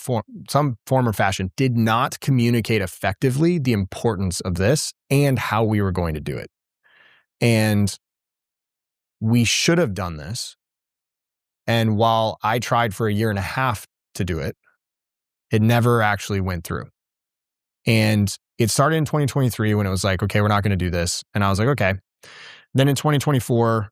some form or fashion, did not communicate effectively the importance of this and how we were going to do it. And we should have done this. And while I tried for 1.5 years to do it, it never actually went through. And it started in 2023 when it was like, okay, we're not going to do this. And I was like, okay. Then in 2024,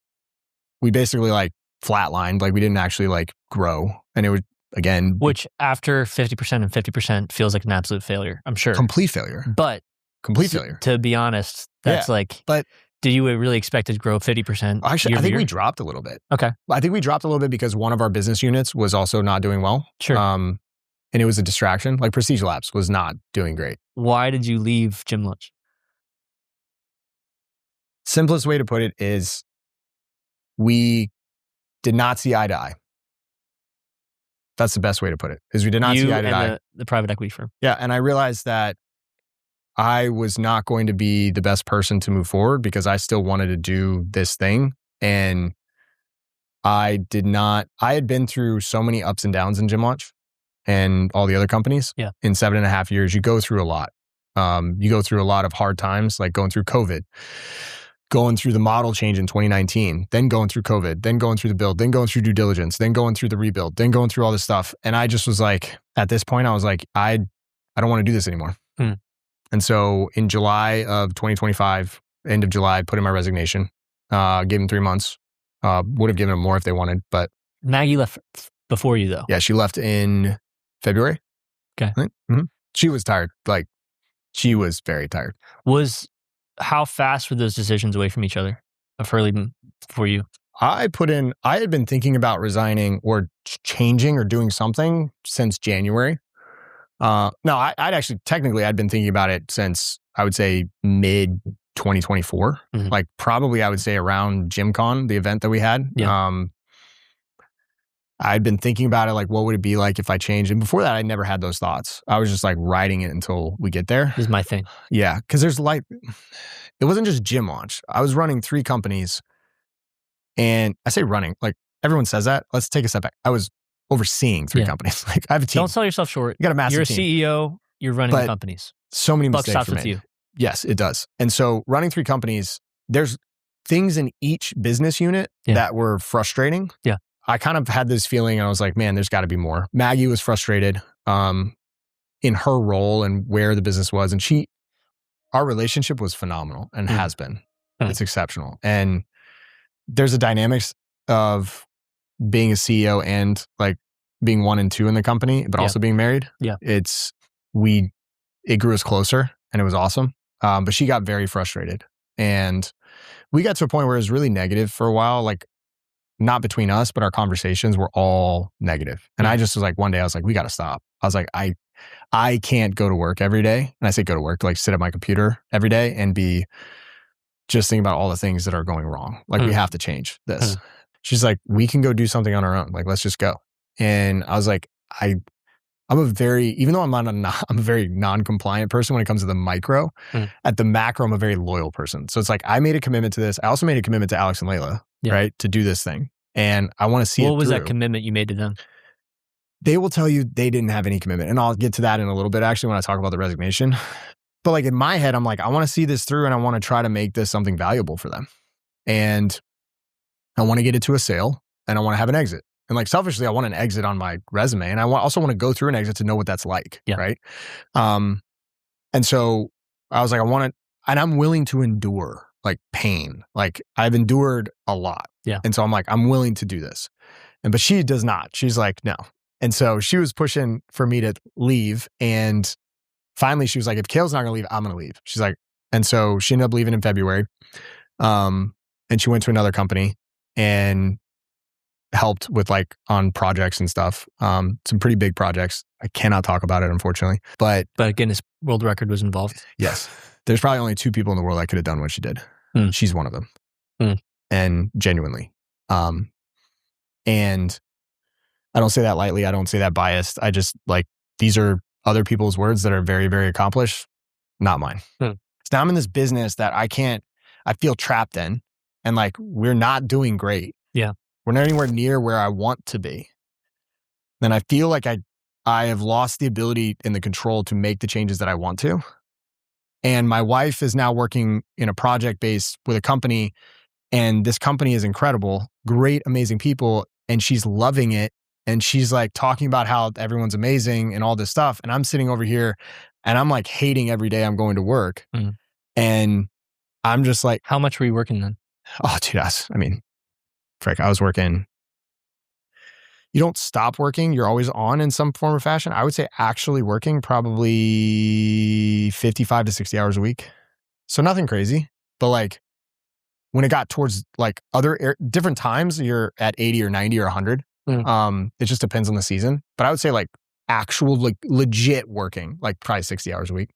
we basically like flatlined. Like we didn't actually like grow. And it was, again... Which after 50% and 50% feels like an absolute failure, I'm sure. Complete failure. But... Complete failure. To be honest, that's but did you really expect it to grow 50%? Actually, I think we dropped a little bit. Okay. I think we dropped a little bit because one of our business units was also not doing well. Sure. and it was a distraction. Like Prestige Labs was not doing great. Why did you leave Gym Lunch? Simplest way to put it is we did not see eye to eye. That's the best way to put it, is we did not see eye to eye. You and the private equity firm. Yeah, and I realized that I was not going to be the best person to move forward because I still wanted to do this thing. And I had been through so many ups and downs in Gym Launch and all the other companies. Yeah. In 7.5 years, you go through a lot. You go through a lot of hard times, like going through COVID, going through the model change in 2019, then going through COVID, then going through the build, then going through due diligence, then going through the rebuild, then going through all this stuff. And I just was like, at this point, I was like, I don't want to do this anymore. And so in July of 2025, end of July, I put in my resignation, gave them 3 months. Would have given them more if they wanted, but Maggie left before you though. yeah, she left in February. Okay. Mm-hmm. She was tired. Like she was very tired. How fast were those decisions away from each other of her leaving for you? I had been thinking about resigning or changing or doing something since January. No, I'd been thinking about it since I would say mid 2024. Mm-hmm. Like probably I would say around GymCon, the event that we had. Yeah. I'd been thinking about it, like what would it be like if I changed? And before that, I never had those thoughts. I was just like riding it until we get there. This is my thing. Yeah, because there's like, it wasn't just Gym Launch. I was running 3 companies, and I say running, like everyone says that. Let's take a step back. I was overseeing 3 companies. Like I have a team. Don't sell yourself short. You got a massive You're a team. CEO. You're running the companies. So many Buck mistakes stops were with made. you. Yes, it does. And so running 3 companies, there's things in each business unit that were frustrating. Yeah. I kind of had this feeling, and I was like, man, there's got to be more. Maggie was frustrated in her role and where the business was. And our relationship was phenomenal and has been. It's exceptional. And there's a dynamics of being a CEO and like being 1 and 2 in the company, but also being married. Yeah. It grew us closer and it was awesome. But she got very frustrated. And we got to a point where it was really negative for a while, like not between us, but our conversations were all negative. And I just was like, one day I was like, we got to stop. I was like, I can't go to work every day. And I say go to work, like sit at my computer every day and be just thinking about all the things that are going wrong. Like we have to change this. She's like, we can go do something on our own. Like, let's just go. And I was like, even though I'm a very non-compliant person when it comes to the micro, at the macro, I'm a very loyal person. So it's like, I made a commitment to this. I also made a commitment to Alex and Layla, right? To do this thing. And I want to see it through. What was that commitment you made to them? They will tell you they didn't have any commitment. And I'll get to that in a little bit, actually, when I talk about the resignation. But like in my head, I'm like, I want to see this through and I want to try to make this something valuable for them. And I want to get it to a sale and I want to have an exit. And like selfishly, I want an exit on my resume. And I also want to go through an exit to know what that's like. Yeah. Right. And so I was like, and I'm willing to endure like pain. Like I've endured a lot. Yeah. And so I'm like, I'm willing to do this. But she does not. She's like, no. And so she was pushing for me to leave. And finally she was like, if Cale's not going to leave, I'm going to leave. She's like, and so she ended up leaving in February. And she went to another company and helped with like on projects and stuff. Some pretty big projects. I cannot talk about it, unfortunately. But a Guinness World Record was involved. Yes. There's probably only 2 people in the world that could have done what she did. She's one of them. And genuinely. And I don't say that lightly. I don't say that biased. I just like, these are other people's words that are very, very accomplished, not mine. So now I'm in this business that I feel trapped in, and like, we're not doing great. Yeah. We're not anywhere near where I want to be. Then I feel like I have lost the ability and the control to make the changes that I want to. And my wife is now working in a project base with a company, and this company is incredible, great, amazing people. And she's loving it. And she's like talking about how everyone's amazing and all this stuff. And I'm sitting over here and I'm like hating every day I'm going to work. And I'm just like, how much were you working then? Oh, dude, I was working. You don't stop working. You're always on in some form or fashion. I would say actually working probably 55 to 60 hours a week. So nothing crazy, but like when it got towards like different times, you're at 80 or 90 or 100. It just depends on the season. But I would say like actual, like legit working, like probably 60 hours a week.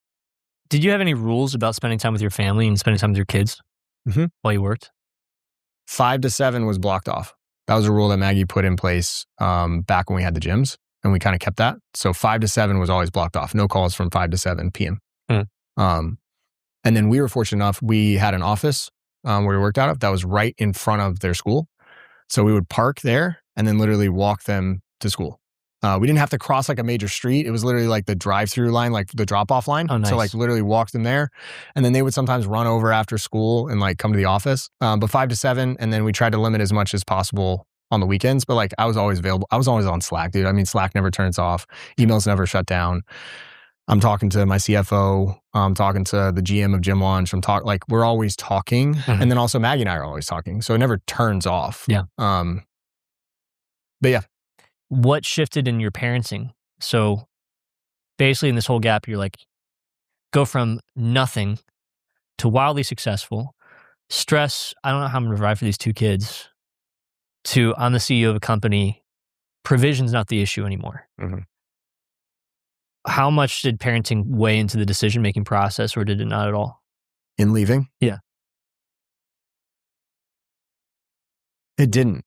Did you have any rules about spending time with your family and spending time with your kids while you worked? 5 to 7 was blocked off. That was a rule that Maggie put in place back when we had the gyms, and we kind of kept that. So 5 to 7 was always blocked off. No calls from 5 to 7 p.m. And then we were fortunate enough, we had an office where we worked out of that was right in front of their school. So we would park there and then literally walk them to school. We didn't have to cross like a major street. It was literally like the drive-through line, like the drop-off line. Oh, nice. So like literally walk them there. And then they would sometimes run over after school and like come to the office. But 5 to 7, and then we tried to limit as much as possible on the weekends. But like I was always available. I was always on Slack, dude. I mean, Slack never turns off. Emails never shut down. I'm talking to my CFO. I'm talking to the GM of Gym Launch. Like we're always talking. And then also Maggie and I are always talking. So it never turns off. Yeah. But yeah. What shifted in your parenting? So basically in this whole gap, you're like, go from nothing to wildly successful, stress, I don't know how I'm going to provide for these 2 kids, to I'm the CEO of a company, provision's not the issue anymore. How much did parenting weigh into the decision-making process, or did it not at all? In leaving? Yeah. It didn't.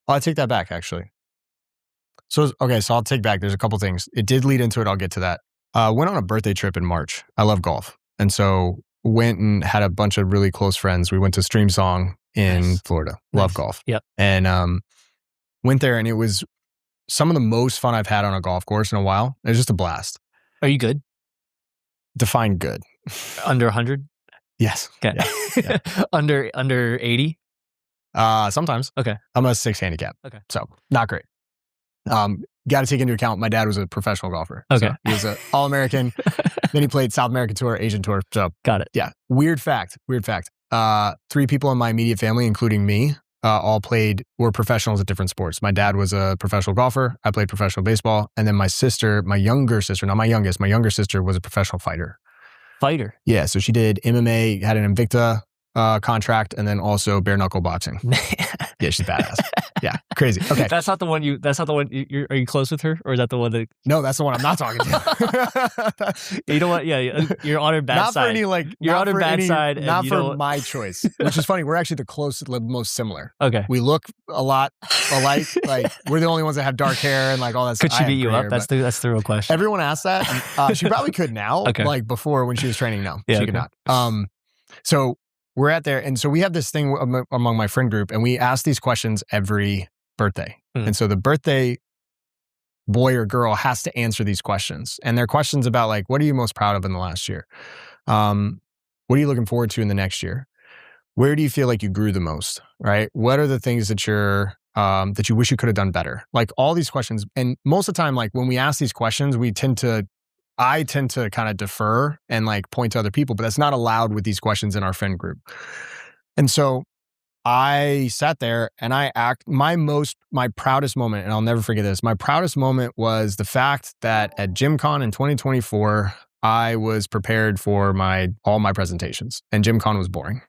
I'll take that back, actually. So I'll take back. There's a couple things. It did lead into it. I'll get to that. Went on a birthday trip in March. I love golf. And so went and had a bunch of really close friends. We went to Streamsong in Florida. Love golf. Yep. And went there, and it was some of the most fun I've had on a golf course in a while. It was just a blast. Are you good? Define good. Under 100? Yes. Okay. Yeah. Under 80? Sometimes. Okay. I'm a 6 handicap. Okay. So not great. Got to take into account my dad was a professional golfer. Okay. So he was an All-American. Then he played South American Tour, Asian Tour. So got it. Yeah. Weird fact. 3 people in my immediate family, including me, all were professionals at different sports. My dad was a professional golfer. I played professional baseball. And then my younger sister, not my youngest, my younger sister was a professional fighter. Fighter? Yeah. So she did MMA, had an Invicta contract, and then also bare knuckle boxing. Yeah, she's badass. Yeah, crazy. Okay, That's not the one. Are you close with her, or is that the one that? No, that's the one I'm not talking to. You know what? Yeah, you're on her bad not side. For any like, you're on her bad side. And not for my choice, which is funny. We're actually the most similar. Okay, we look a lot alike. Like we're the only ones that have dark hair and like all that. Could she beat you up? That's the real question. Everyone asks that. She probably could now. Okay. Like before when she was training, no, yeah, she could not. So we're at there, and so we have this thing among my friend group, and we ask these questions every birthday. And so the birthday boy or girl has to answer these questions. And they're questions about like, what are you most proud of in the last year? What are you looking forward to in the next year? Where do you feel like you grew the most, right? What are the things that that you wish you could have done better? Like all these questions. And most of the time, like when we ask these questions, I tend to kind of defer and like point to other people, but that's not allowed with these questions in our friend group. And so I sat there and my proudest moment, and I'll never forget this, my proudest moment was the fact that at GymCon in 2024, I was prepared for all my presentations, and GymCon was boring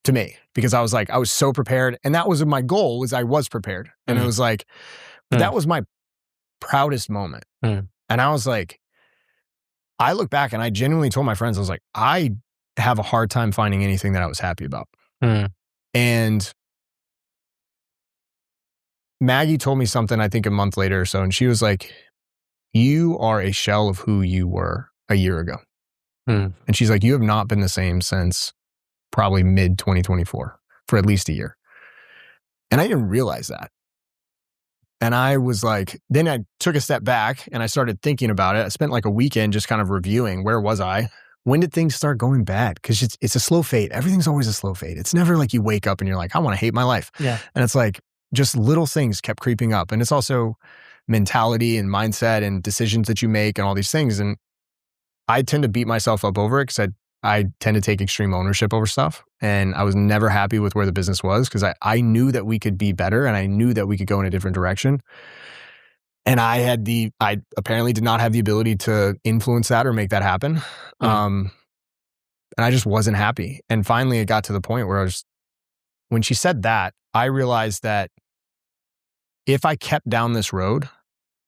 to me because I was so prepared, and that was my goal, was I was prepared. And it was like, but that was my proudest moment. And I was like, I look back and I genuinely told my friends, I was like, I have a hard time finding anything that I was happy about. And Maggie told me something, I think a month later or so, and she was like, you are a shell of who you were a year ago. And she's like, you have not been the same since probably mid 2024 for at least a year. And I didn't realize that. And I was like, then I took a step back and I started thinking about it. I spent like a weekend just kind of reviewing, where was I? When did things start going bad? Because it's a slow fade. Everything's always a slow fade. It's never like you wake up and you're like, I want to hate my life. Yeah. And it's like just little things kept creeping up. And it's also mentality and mindset and decisions that you make and all these things. And I tend to beat myself up over it because I tend to take extreme ownership over stuff. And I was never happy with where the business was because I knew that we could be better and I knew that we could go in a different direction. And I apparently did not have the ability to influence that or make that happen. And I just wasn't happy. And finally it got to the point where when she said that, I realized that if I kept down this road,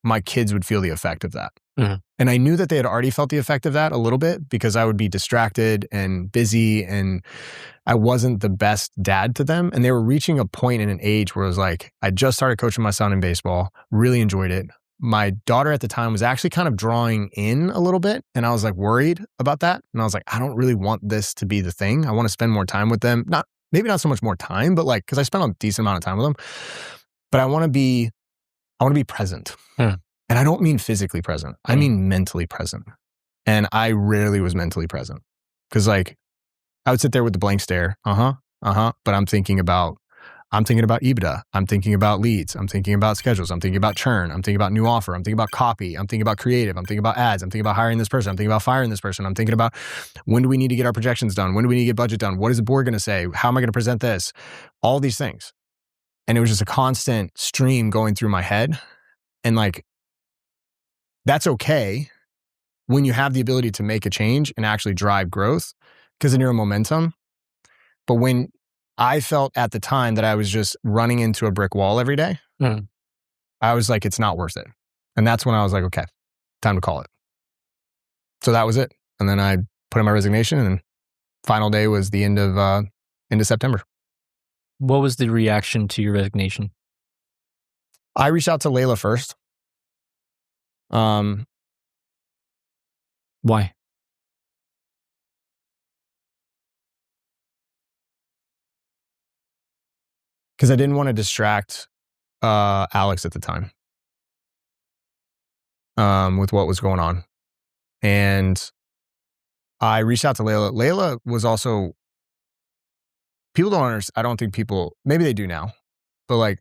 my kids would feel the effect of that. Mm-hmm. And I knew that they had already felt the effect of that a little bit because I would be distracted and busy and I wasn't the best dad to them. And they were reaching a point in an age where it was like, I just started coaching my son in baseball, really enjoyed it. My daughter at the time was actually kind of drawing in a little bit. And I was like worried about that. And I was like, I don't really want this to be the thing. I want to spend more time with them. Maybe not so much more time, but like, cause I spent a decent amount of time with them, but I want to be present. And I don't mean physically present. I mean mentally present. And I rarely was mentally present. Cause like I would sit there with the blank stare. But I'm thinking about EBITDA. I'm thinking about leads. I'm thinking about schedules. I'm thinking about churn. I'm thinking about new offer. I'm thinking about copy. I'm thinking about creative. I'm thinking about ads. I'm thinking about hiring this person. I'm thinking about firing this person. I'm thinking about when do we need to get our projections done? When do we need to get budget done? What is the board going to say? How am I going to present this? All these things. And it was just a constant stream going through my head. And like, that's okay when you have the ability to make a change and actually drive growth because then you're a momentum. But when I felt at the time that I was just running into a brick wall every day, I was like, it's not worth it. And that's when I was like, okay, time to call it. So that was it. And then I put in my resignation and final day was the end of September. What was the reaction to your resignation? I reached out to Layla first. Why? Because I didn't want to distract Alex at the time with what was going on. And I reached out to Layla. Layla was also, people don't understand, I don't think people, maybe they do now, but like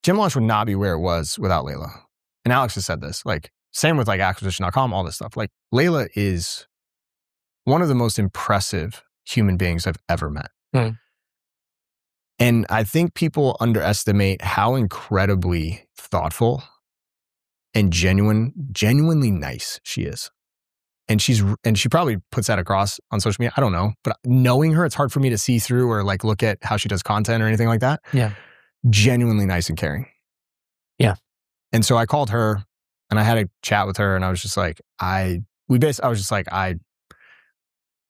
Gym Launch would not be where it was without Layla. And Alex has said this, like same with like acquisition.com, all this stuff. Like Layla is one of the most impressive human beings I've ever met. And I think people underestimate how incredibly thoughtful and genuinely nice she is. And she probably puts that across on social media. I don't know, but knowing her, it's hard for me to see through or like look at how she does content or anything like that. Yeah. Genuinely nice and caring. Yeah. And so I called her and I had a chat with her and I was just like,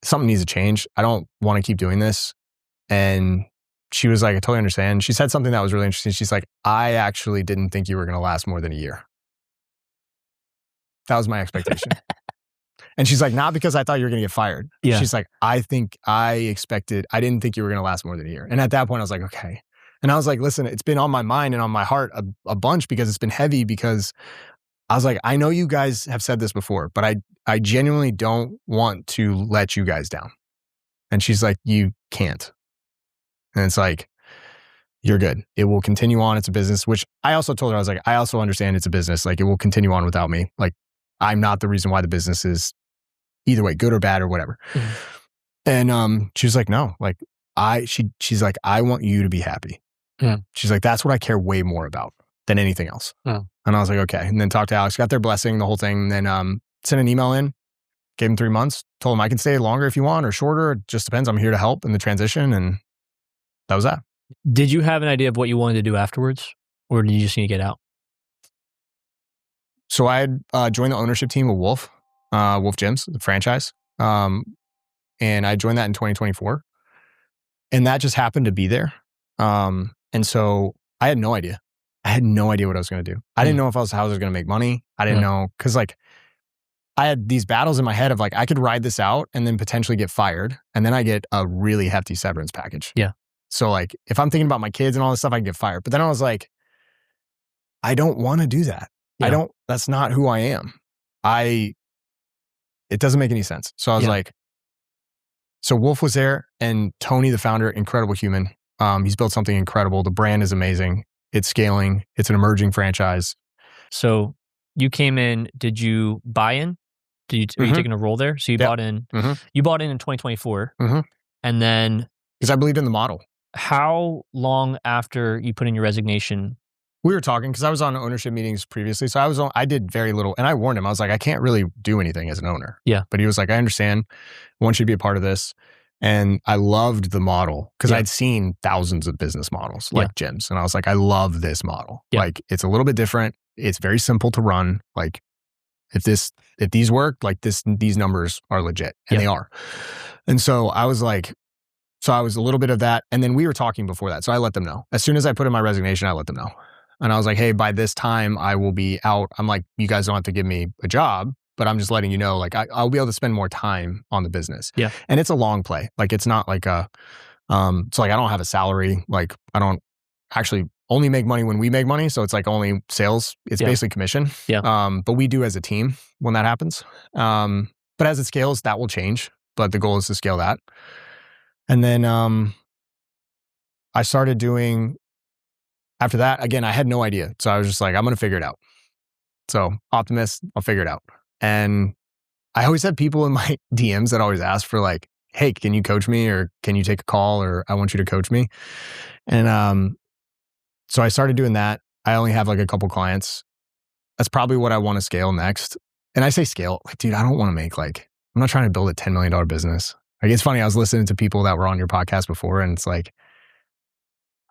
something needs to change. I don't want to keep doing this. And she was like, I totally understand. She said something that was really interesting. She's like, I actually didn't think you were going to last more than a year. That was my expectation. And she's like, not because I thought you were going to get fired. Yeah. She's like, I didn't think you were going to last more than a year. And at that point I was like, okay. And I was like, listen, it's been on my mind and on my heart a bunch because it's been heavy because I was like, I know you guys have said this before, but I genuinely don't want to let you guys down. And she's like, you can't. And it's like, you're good. It will continue on. It's a business, which I also told her, I was like, I also understand it's a business. Like it will continue on without me. Like I'm not the reason why the business is either way, good or bad or whatever. And she was like, no, like she's like, I want you to be happy. She's like, that's what I care way more about than anything else. And I was like, okay. And then talked to Alex, got their blessing, the whole thing. And then sent an email in, gave him 3 months, told him I can stay longer if you want or shorter. It just depends. I'm here to help in the transition. And that was that. Did you have an idea of what you wanted to do afterwards? Or did you just need to get out? So I had joined the ownership team of Wolf Gyms, the franchise. And I joined that in 2024. And that just happened to be there. And so I had no idea. I had no idea what I was going to do. I didn't know how I was going to make money. I didn't know, because like I had these battles in my head of like, I could ride this out and then potentially get fired. And then I get a really hefty severance package. Yeah. So like, if I'm thinking about my kids and all this stuff, I can get fired. But then I was like, I don't want to do that. Yeah. That's not who I am. It doesn't make any sense. So I was like, so Wolf was there and Tony, the founder, incredible human. He's built something incredible. The brand is amazing. It's scaling. It's an emerging franchise. So you came in, did you buy in? Were you taking a role there? So you bought in. You bought in 2024. And then... Because I believed in the model. How long after you put in your resignation? We were talking because I was on ownership meetings previously. So I did very little. And I warned him. I was like, I can't really do anything as an owner. Yeah. But he was like, I understand. I want you to be a part of this. And I loved the model because Yeah. I'd seen thousands of business models like gyms. And I was like, I love this model. Like, it's a little bit different. It's very simple to run. Like, if these work, like these numbers are legit, and they are. And so I was like, so I was a little bit of that. And then we were talking before that. So I let them know. As soon as I put in my resignation, I let them know. And I was like, hey, by this time I will be out. I'm like, you guys don't have to give me a job, but I'm just letting you know, like I'll be able to spend more time on the business. Yeah. And it's a long play. Like, it's not like so like I don't have a salary. Like, I don't actually only make money when we make money. So it's like only sales. It's basically commission. Yeah. But we do as a team when that happens. But as it scales, that will change. But the goal is to scale that. And then I started doing, after that, again, I had no idea. So I was just like, I'm going to figure it out. So optimist, I'll figure it out. And I always had people in my DMs that always ask for like, hey, can you coach me, or can you take a call, or I want you to coach me. And so I started doing that. I only have like a couple clients. That's probably what I want to scale next. And I say scale, like, dude, I don't want to make like, I'm not trying to build a $10 million business. Like, it's funny. I was listening to people that were on your podcast before, and it's like,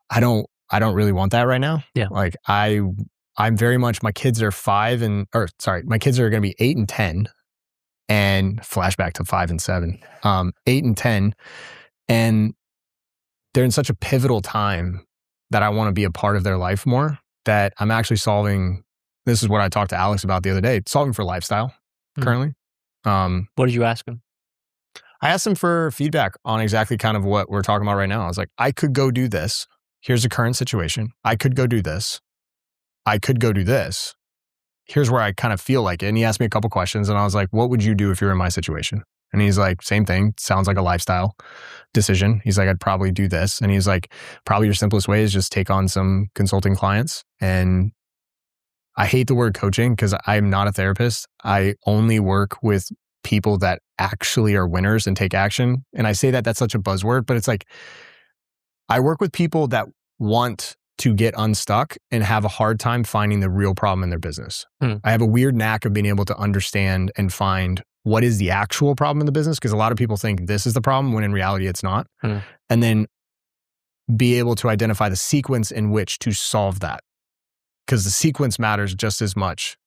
I don't really want that right now. Yeah. Like, I'm very much, my kids are my kids are going to be 8 and 10, and flashback to 5 and 7, 8 and 10. And they're in such a pivotal time that I want to be a part of their life more, that I'm actually solving. This is what I talked to Alex about the other day, solving for lifestyle currently. What did you ask him? I asked him for feedback on exactly kind of what we're talking about right now. I was like, I could go do this. Here's the current situation. I could go do this. I could go do this. Here's where I kind of feel like it. And he asked me a couple questions, and I was like, what would you do if you were in my situation? And he's like, same thing. Sounds like a lifestyle decision. He's like, I'd probably do this. And he's like, probably your simplest way is just take on some consulting clients. And I hate the word coaching because I'm not a therapist. I only work with people that actually are winners and take action. And I say that that's such a buzzword, but it's like, I work with people that want to get unstuck and have a hard time finding the real problem in their business. I have a weird knack of being able to understand and find what is the actual problem in the business, because a lot of people think this is the problem when in reality it's not. And then be able to identify the sequence in which to solve that, because the sequence matters just as much.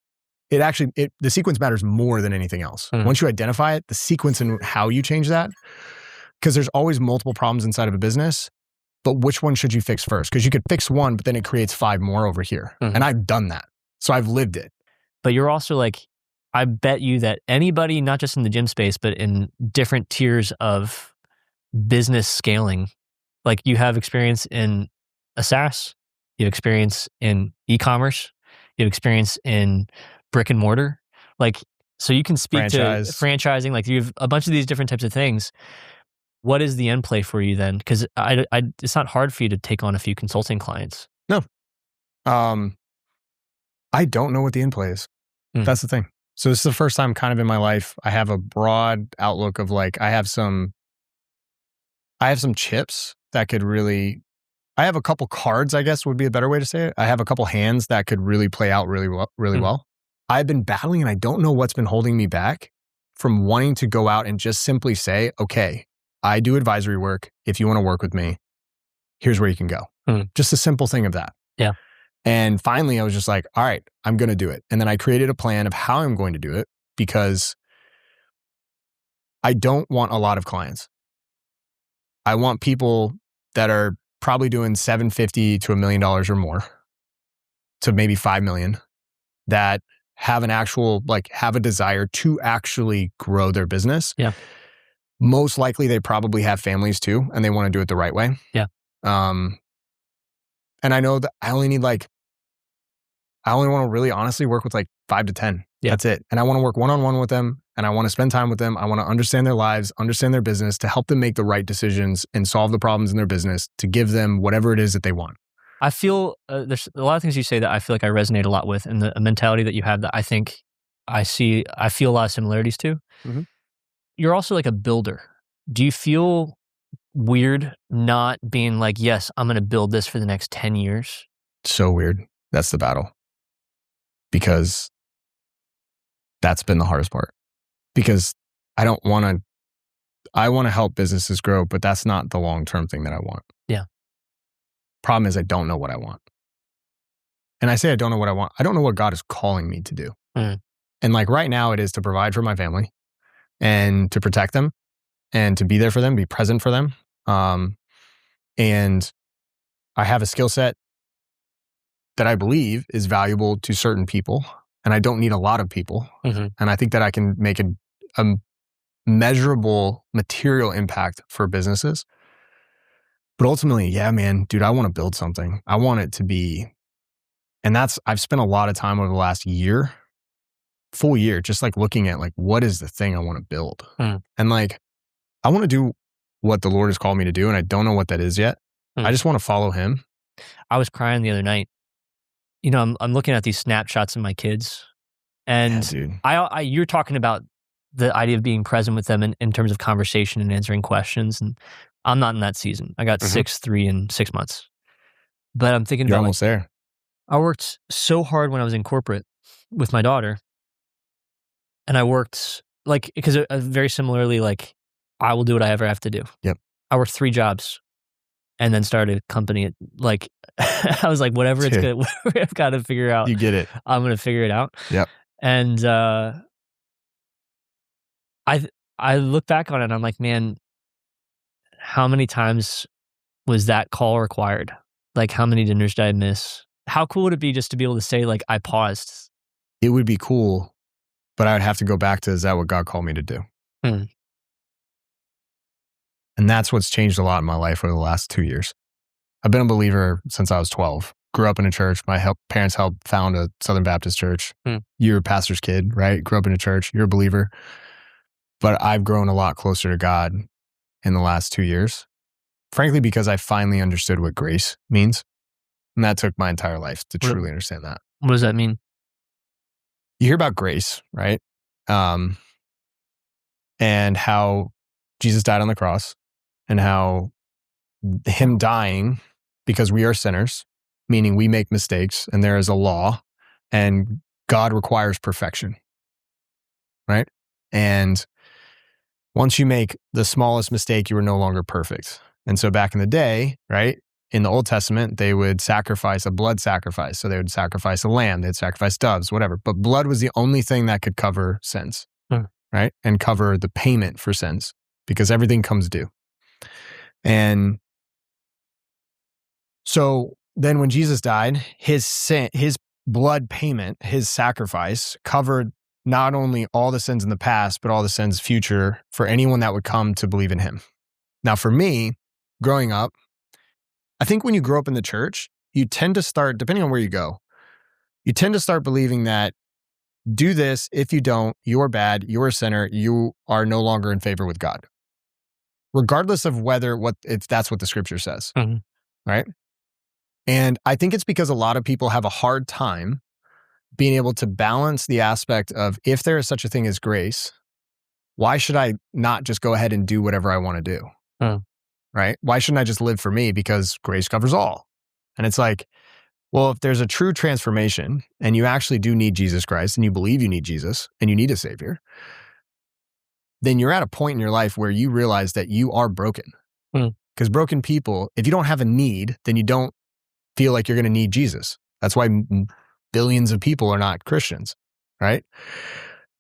The sequence matters more than anything else. Once you identify it, the sequence and how you change that, because there's always multiple problems inside of a business. But which one should you fix first? Because you could fix one, but then it creates 5 more over here. And I've done that. So I've lived it. But you're also like, I bet you that anybody, not just in the gym space, but in different tiers of business scaling, like you have experience in a SaaS, you have experience in e-commerce, you have experience in brick and mortar. Like, so you can speak to franchising, like you have a bunch of these different types of things. What is the end play for you then? Because it's not hard for you to take on a few consulting clients. No. I don't know what the end play is. That's the thing. So this is the first time kind of in my life I have a broad outlook of like, I have some chips that could really, I have a couple cards, I guess would be a better way to say it. I have a couple hands that could really play out really well. I've been battling, and I don't know what's been holding me back from wanting to go out and just simply say, okay, I do advisory work. If you want to work with me, here's where you can go. Just a simple thing of that. Yeah. And finally, I was just like, all right, I'm going to do it. And then I created a plan of how I'm going to do it, because I don't want a lot of clients. I want people that are probably doing $750,000 to $1 million or more, to maybe 5 million, that have an actual, like, have a desire to actually grow their business. Yeah. Most likely they probably have families too, and they want to do it the right way. Yeah. And I know that I only want to really honestly work with like 5 to 10. Yeah. That's it. And I want to work one-on-one with them, and I want to spend time with them. I want to understand their lives, understand their business, to help them make the right decisions and solve the problems in their business, to give them whatever it is that they want. I feel there's a lot of things you say that I feel like I resonate a lot with, and the mentality that you have that I think I feel a lot of similarities to. You're also like a builder. Do you feel weird not being like, yes, I'm going to build this for the next 10 years? So weird. That's the battle. Because that's been the hardest part. Because I don't want to, I want to help businesses grow, but that's not the long-term thing that I want. Yeah. Problem is I don't know what I want. And I say I don't know what I want. I don't know what God is calling me to do. Mm. And like right now it is to provide for my family and to protect them and to be there for them, be present for them. And I have a skill set that I believe is valuable to certain people, and I don't need a lot of people. Mm-hmm. And I think that I can make a measurable material impact for businesses. But ultimately, yeah, man, dude, I want to build something. I want it to be, and I've spent a lot of time over the last year, full year, just like looking at like, what is the thing I want to build? And like, I want to do what the Lord has called me to do, and I don't know what that is yet. I just want to follow him. I was crying the other night. You know, I'm looking at these snapshots of my kids, and dude. You're talking about the idea of being present with them in terms of conversation and answering questions, and I'm not in that season. I got 6, 3, and 6 months. But I'm thinking You're about almost there. I worked so hard when I was in corporate with my daughter, and I worked like because very similarly, like I will do what I ever have to do. Yep. I worked 3 jobs. And then started a company. Like I was like, whatever I've got to figure out. You get it. I'm going to figure it out. Yep. And I look back on it and I'm like, man, how many times was that call required? Like how many dinners did I miss? How cool would it be just to be able to say like, I paused? It would be cool, but I would have to go back to, is that what God called me to do? And that's what's changed a lot in my life over the last 2 years. I've been a believer since I was 12. Grew up in a church. My parents helped found a Southern Baptist church. You're a pastor's kid, right? Grew up in a church. You're a believer. But I've grown a lot closer to God in the last 2 years. Frankly, because I finally understood what grace means. And that took my entire life to truly understand that. What does that mean? You hear about grace, right? And how Jesus died on the cross. And how him dying because we are sinners, meaning we make mistakes and there is a law and God requires perfection, right? And once you make the smallest mistake, you are no longer perfect. And so back in the day, right, in the Old Testament, they would sacrifice a blood sacrifice. So they would sacrifice a lamb, they'd sacrifice doves, whatever. But blood was the only thing that could cover sins, right? And cover the payment for sins because everything comes due. And so then when Jesus died, his blood payment, his sacrifice covered not only all the sins in the past, but all the sins future for anyone that would come to believe in him. Now for me, growing up, I think when you grow up in the church, you tend to start, depending on where you go, you tend to start believing that do this. If you don't, you're bad, you're a sinner, you are no longer in favor with God. Regardless of if that's what the scripture says, right? And I think it's because a lot of people have a hard time being able to balance the aspect of if there is such a thing as grace, why should I not just go ahead and do whatever I want to do, right? Why shouldn't I just live for me because grace covers all? And it's like, well, if there's a true transformation and you actually do need Jesus Christ and you believe you need Jesus and you need a savior, then you're at a point in your life where you realize that you are broken. Because broken people, if you don't have a need, then you don't feel like you're going to need Jesus. That's why billions of people are not Christians, right?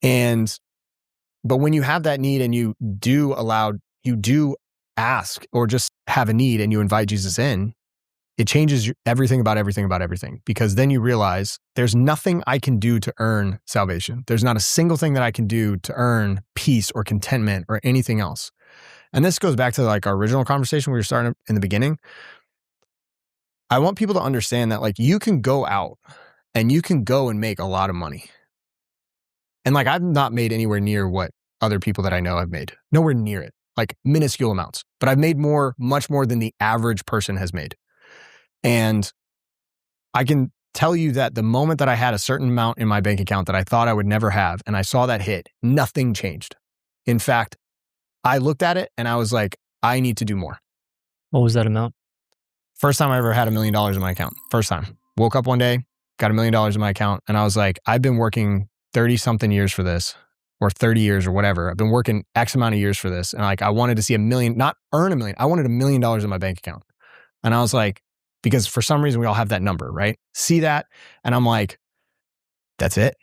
But when you have that need and you do ask or just have a need and you invite Jesus in, it changes everything about everything, because then you realize there's nothing I can do to earn salvation. There's not a single thing that I can do to earn peace or contentment or anything else. And this goes back to like our original conversation we were starting in the beginning. I want people to understand that like you can go out and you can go and make a lot of money. And like I've not made anywhere near what other people that I know have made. Nowhere near it. Like minuscule amounts. But I've made much more than the average person has made. And I can tell you that the moment that I had a certain amount in my bank account that I thought I would never have, and I saw that hit, nothing changed. In fact, I looked at it and I was like, I need to do more. What was that amount? First time I ever had $1 million in my account. First time. Woke up one day, got $1 million in my account, and I was like, I've been working 30 something years for this, or 30 years or whatever. I've been working X amount of years for this. And like, I wanted to see $1 million, not earn $1 million. I wanted $1 million in my bank account. And I was like, because for some reason we all have that number, right? See that. And I'm like, that's it.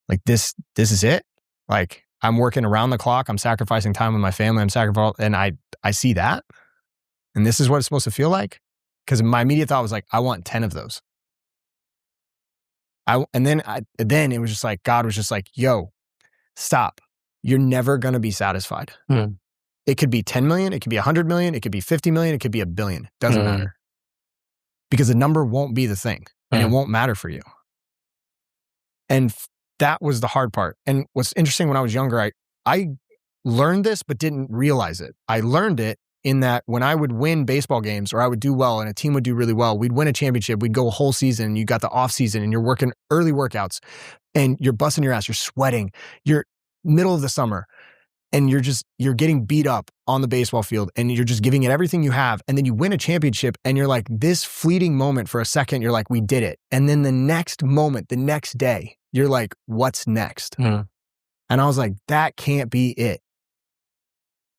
Like this is it. Like I'm working around the clock. I'm sacrificing time with my family. I'm sacrificing, and I see that. And this is what it's supposed to feel like. Because my immediate thought was like, I want 10 of those. Then it was just like, God was just like, yo, stop. You're never going to be satisfied. It could be 10 million. It could be 100 million. It could be 50 million. It could be $1 billion. Doesn't matter. Because the number won't be the thing. And it won't matter for you. And that was the hard part. And what's interesting, when I was younger, I learned this, but didn't realize it. I learned it in that when I would win baseball games, or I would do well and a team would do really well, we'd win a championship, we'd go a whole season, you got the off season and you're working early workouts and you're busting your ass, you're sweating, you're middle of the summer and you're getting beat up on the baseball field and you're just giving it everything you have. And then you win a championship and you're like, this fleeting moment for a second, you're like, we did it. And then the next moment, the next day, you're like, what's next? And I was like, that can't be it.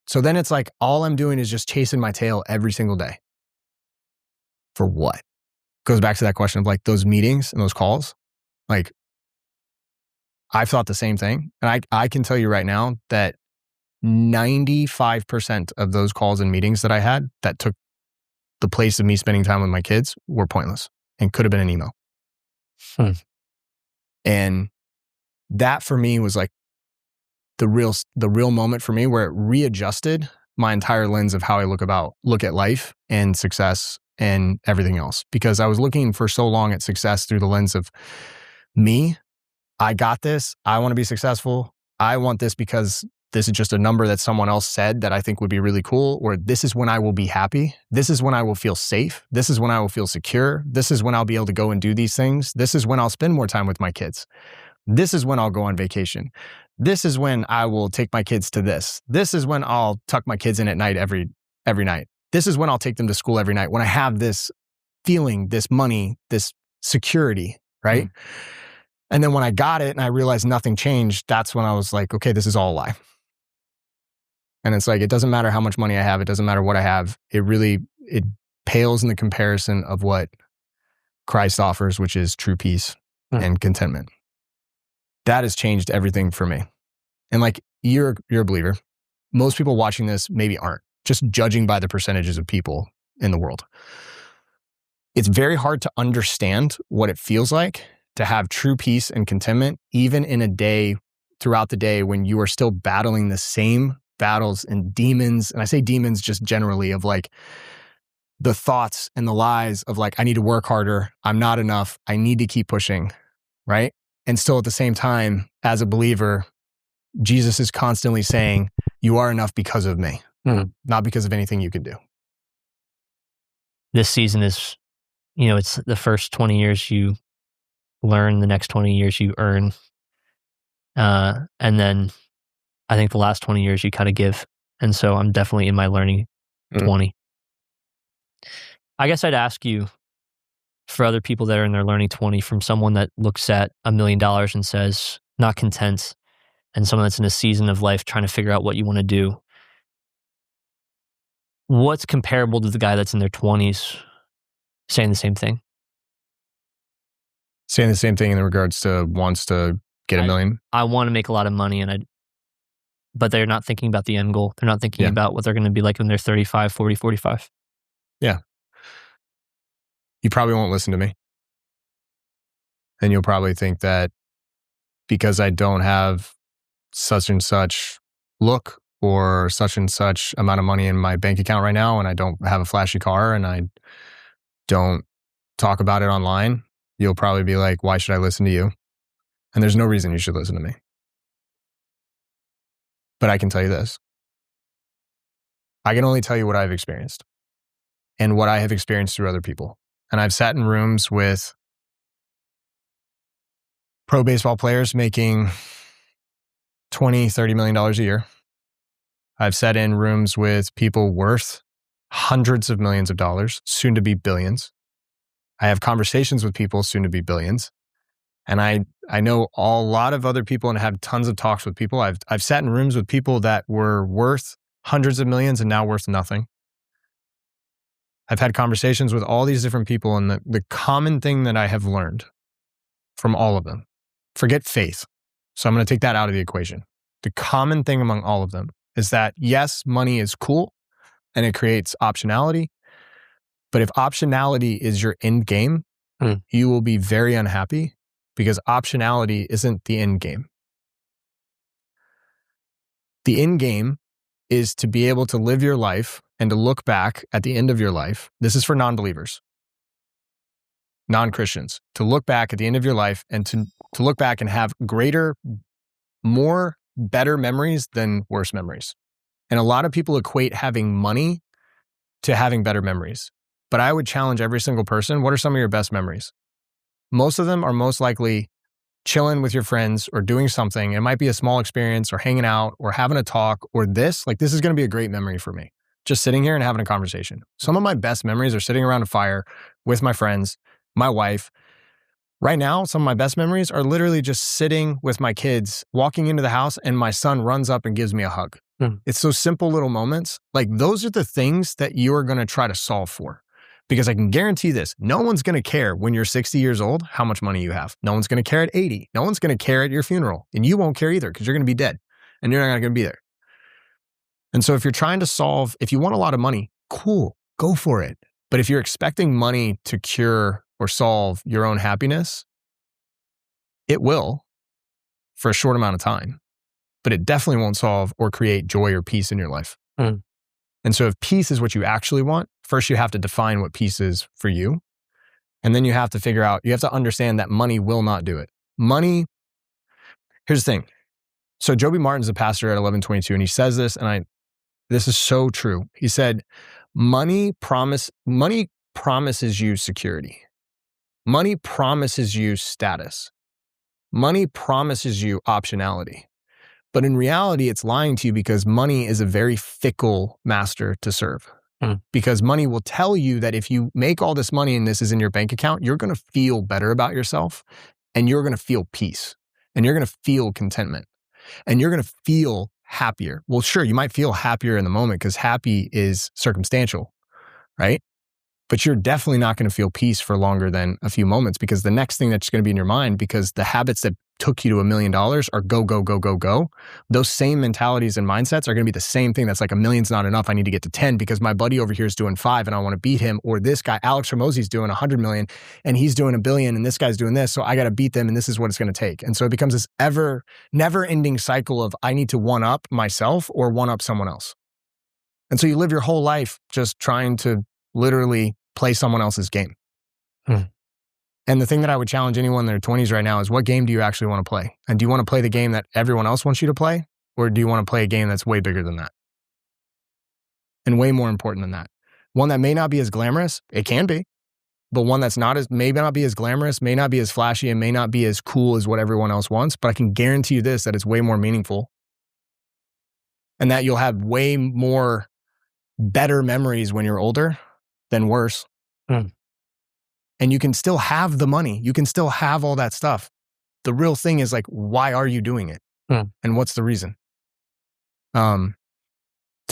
So then it's like, all I'm doing is just chasing my tail every single day. For what? Goes back to that question of like those meetings and those calls. Like, I've thought the same thing. And I can tell you right now that 95% of those calls and meetings that I had that took the place of me spending time with my kids were pointless and could have been an email. And that for me was like the real moment for me where it readjusted my entire lens of how I look at life and success and everything else. Because I was looking for so long at success through the lens of me. I got this. I want to be successful. I want this because this is just a number that someone else said that I think would be really cool. Or this is when I will be happy. This is when I will feel safe. This is when I will feel secure. This is when I'll be able to go and do these things. This is when I'll spend more time with my kids. This is when I'll go on vacation. This is when I will take my kids to this. This is when I'll tuck my kids in at night every night. This is when I'll take them to school every night. When I have this feeling, this money, this security, right? And then when I got it and I realized nothing changed, that's when I was like, okay, this is all a lie. And it's like, it doesn't matter how much money I have. It doesn't matter what I have. It pales in the comparison of what Christ offers, which is true peace and contentment. That has changed everything for me. And like, you're a believer. Most people watching this maybe aren't, just judging by the percentages of people in the world. It's very hard to understand what it feels like to have true peace and contentment, even in a day, throughout the day, when you are still battling the same battles and demons. And I say demons just generally of like the thoughts and the lies of like, I need to work harder. I'm not enough. I need to keep pushing, right? And still at the same time, as a believer, Jesus is constantly saying, you are enough because of me, not because of anything you can do. This season is, it's the first 20 years you learn, the next 20 years you earn. And then I think the last 20 years you kind of give. And so I'm definitely in my learning 20. I guess I'd ask you, for other people that are in their learning 20, from someone that looks at $1 million and says, not content, and someone that's in a season of life trying to figure out what you want to do, what's comparable to the guy that's in their 20s saying the same thing? Saying the same thing in regards to wants to get $1 million? I want to make a lot of money, but they're not thinking about the end goal. They're not thinking about what they're going to be like when they're 35, 40, 45. Yeah. You probably won't listen to me. And you'll probably think that because I don't have such and such look or such and such amount of money in my bank account right now, and I don't have a flashy car and I don't talk about it online, you'll probably be like, why should I listen to you? And there's no reason you should listen to me. But I can tell you this. I can only tell you what I've experienced and what I have experienced through other people. And I've sat in rooms with pro baseball players making $20, $30 million a year. I've sat in rooms with people worth hundreds of millions of dollars, soon to be billions. I have conversations with people soon to be billions. And I know a lot of other people and have tons of talks with people. I've sat in rooms with people that were worth hundreds of millions and now worth nothing. I've had conversations with all these different people, and the common thing that I have learned from all of them, forget faith. So I'm going to take that out of the equation. The common thing among all of them is that yes, money is cool and it creates optionality. But if optionality is your end game, you will be very unhappy because optionality isn't the end game. The end game is to be able to live your life and to look back at the end of your life. This is for non-believers, non-Christians, to look back at the end of your life and to look back and have greater, more better memories than worse memories. And a lot of people equate having money to having better memories. But I would challenge every single person, what are some of your best memories? Most of them are most likely chilling with your friends or doing something. It might be a small experience or hanging out or having a talk or this. Like, this is going to be a great memory for me. Just sitting here and having a conversation. Some of my best memories are sitting around a fire with my friends, my wife. Right now, some of my best memories are literally just sitting with my kids, walking into the house, and my son runs up and gives me a hug. It's those simple little moments. Like, those are the things that you are going to try to solve for. Because I can guarantee this, no one's going to care when you're 60 years old how much money you have. No one's going to care at 80. No one's going to care at your funeral. And you won't care either because you're going to be dead and you're not going to be there. And so if you're trying to solve, if you want a lot of money, cool, go for it. But if you're expecting money to cure or solve your own happiness, it will for a short amount of time, but it definitely won't solve or create joy or peace in your life. And so if peace is what you actually want, first you have to define what peace is for you. And then you have to figure out, you have to understand that money will not do it. Money, here's the thing. So Joby Martin's a pastor at 1122, and he says this, and this is so true. He said, money promises you security. Money promises you status. Money promises you optionality. But in reality, it's lying to you because money is a very fickle master to serve. Because money will tell you that if you make all this money and this is in your bank account, you're going to feel better about yourself and you're going to feel peace and you're going to feel contentment and you're going to feel happier. Well, sure, you might feel happier in the moment because happy is circumstantial, right? But you're definitely not going to feel peace for longer than a few moments because the next thing that's going to be in your mind, because the habits that took you to $1 million are go, go, go, go, go. Those same mentalities and mindsets are going to be the same thing. That's like, $1 million's not enough. I need to get to 10 because my buddy over here is doing 5 and I want to beat him. Or this guy, Alex Hormozi, is doing 100 million and he's doing $1 billion and this guy's doing this. So I got to beat them and this is what it's going to take. And so it becomes this never ending cycle of I need to one up myself or one up someone else. And so you live your whole life just trying to literally play someone else's game. And the thing that I would challenge anyone in their 20s right now is, what game do you actually want to play? And do you want to play the game that everyone else wants you to play? Or do you want to play a game that's way bigger than that? And way more important than that. One that may not be as glamorous, it can be, but one that's may not be as glamorous, may not be as flashy, and may not be as cool as what everyone else wants. But I can guarantee you this, that it's way more meaningful. And that you'll have way more better memories when you're older than worse. And you can still have the money. You can still have all that stuff. The real thing is like, why are you doing it? And what's the reason? To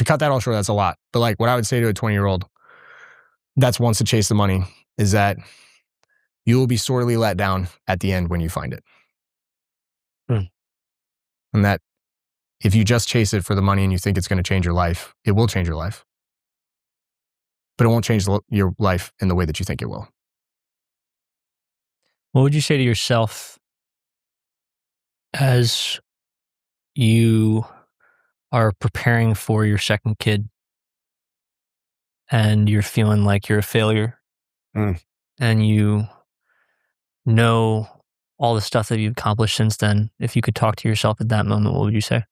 cut that all short, that's a lot. But like what I would say to a 20-year-old that's wants to chase the money is that you will be sorely let down at the end when you find it. And that if you just chase it for the money and you think it's going to change your life, it will change your life. But it won't change your life in the way that you think it will. What would you say to yourself as you are preparing for your second kid and you're feeling like you're a failure and you know all the stuff that you've accomplished since then? If you could talk to yourself at that moment, what would you say?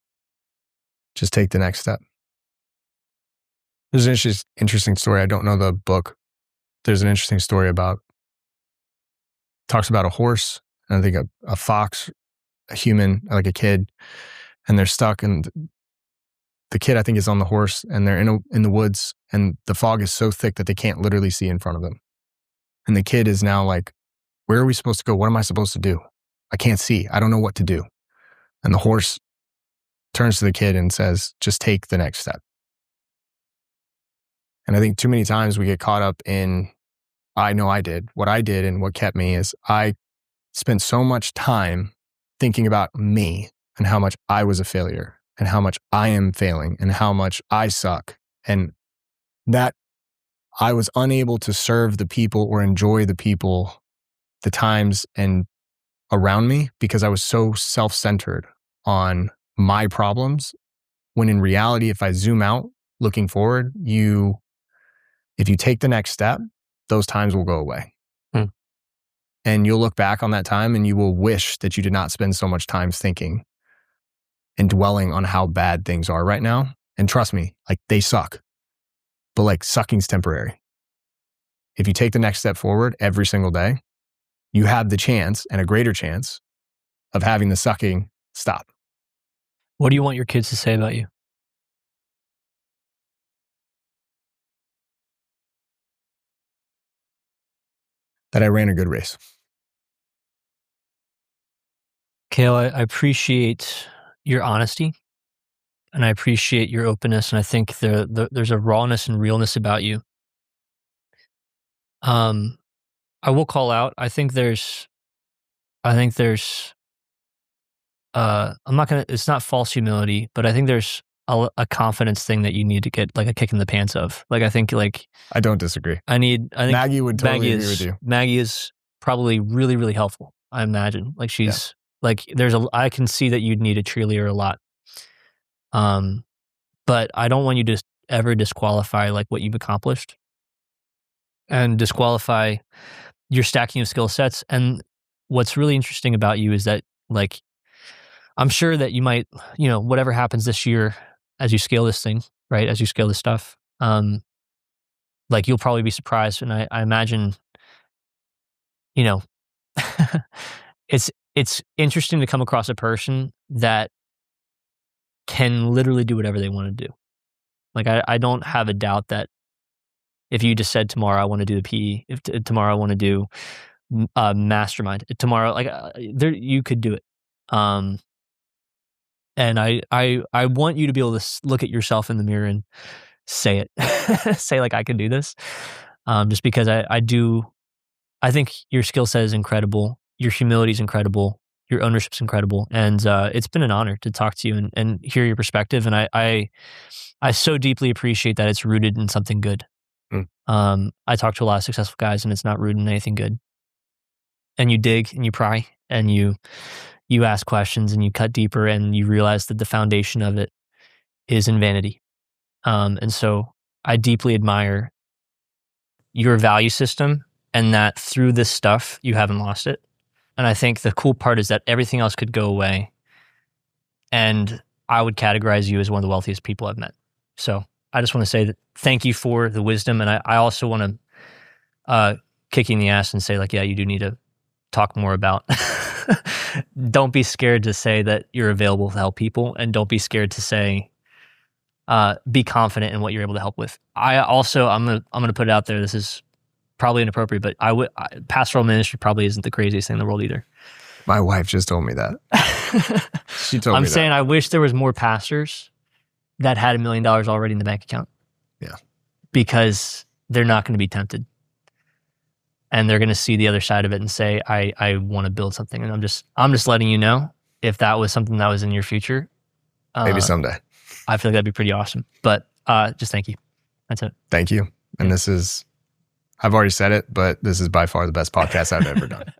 Just take the next step. There's an interesting story. I don't know the book. There's an interesting story talks about a horse, and I think a fox, a human, like a kid, and they're stuck, and the kid, I think, is on the horse, and they're in the woods, and the fog is so thick that they can't literally see in front of them. And the kid is now like, where are we supposed to go? What am I supposed to do? I can't see. I don't know what to do. And the horse turns to the kid and says, just take the next step. And I think too many times we get caught up in, I know I did. What I did and what kept me is I spent so much time thinking about me and how much I was a failure and how much I am failing and how much I suck. And that I was unable to serve the people or enjoy the people, the times and around me because I was so self-centered on my problems. When in reality, if I zoom out looking forward, if you take the next step, those times will go away. And you'll look back on that time and you will wish that you did not spend so much time thinking and dwelling on how bad things are right now. And trust me, like they suck, but like sucking's temporary. If you take the next step forward every single day, you have the chance and a greater chance of having the sucking stop. What do you want your kids to say about you? That I ran a good race. Cale, I appreciate your honesty and I appreciate your openness. And I think there's a rawness and realness about you. I will call out, it's not false humility, but I think there's a confidence thing that you need to get like a kick in the pants of. Like, I think I don't disagree. I think Maggie would totally agree with you. Maggie is probably really, really helpful. I imagine like she's like, I can see that you'd need a cheerleader a lot. But I don't want you to ever disqualify like what you've accomplished and disqualify your stacking of skill sets. And what's really interesting about you is that like, I'm sure that you might, whatever happens this year as you scale this thing, right? As you scale this stuff, like you'll probably be surprised. And I imagine, it's interesting to come across a person that can literally do whatever they want to do. Like I don't have a doubt that if you just said tomorrow I want to do the PE, if tomorrow I want to do Mastermind, tomorrow you could do it. And I want you to be able to look at yourself in the mirror and say it, say like I can do this, just because I think your skill set is incredible, your humility is incredible, your ownership's incredible, and it's been an honor to talk to you and hear your perspective. And I so deeply appreciate that it's rooted in something good. I talk to a lot of successful guys, and it's not rooted in anything good. And you dig and you pry and you ask questions and you cut deeper and you realize that the foundation of it is in vanity. And so I deeply admire your value system and that through this stuff, you haven't lost it. And I think the cool part is that everything else could go away. And I would categorize you as one of the wealthiest people I've met. So I just want to say that thank you for the wisdom. And I also want to kick you in the ass and say like, yeah, you do need to talk more about. Don't be scared to say that you're available to help people. And don't be scared to say, be confident in what you're able to help with. I'm going to put it out there. This is probably inappropriate, but pastoral ministry probably isn't the craziest thing in the world either. My wife just told me that. She told me that. I'm saying I wish there was more pastors that had $1 million already in the bank account. Yeah. Because they're not going to be tempted. And they're going to see the other side of it and say, I want to build something. And I'm just letting you know if that was something that was in your future. Maybe someday. I feel like that'd be pretty awesome. But just thank you. That's it. Thank you. And I've already said it, but this is by far the best podcast I've ever done.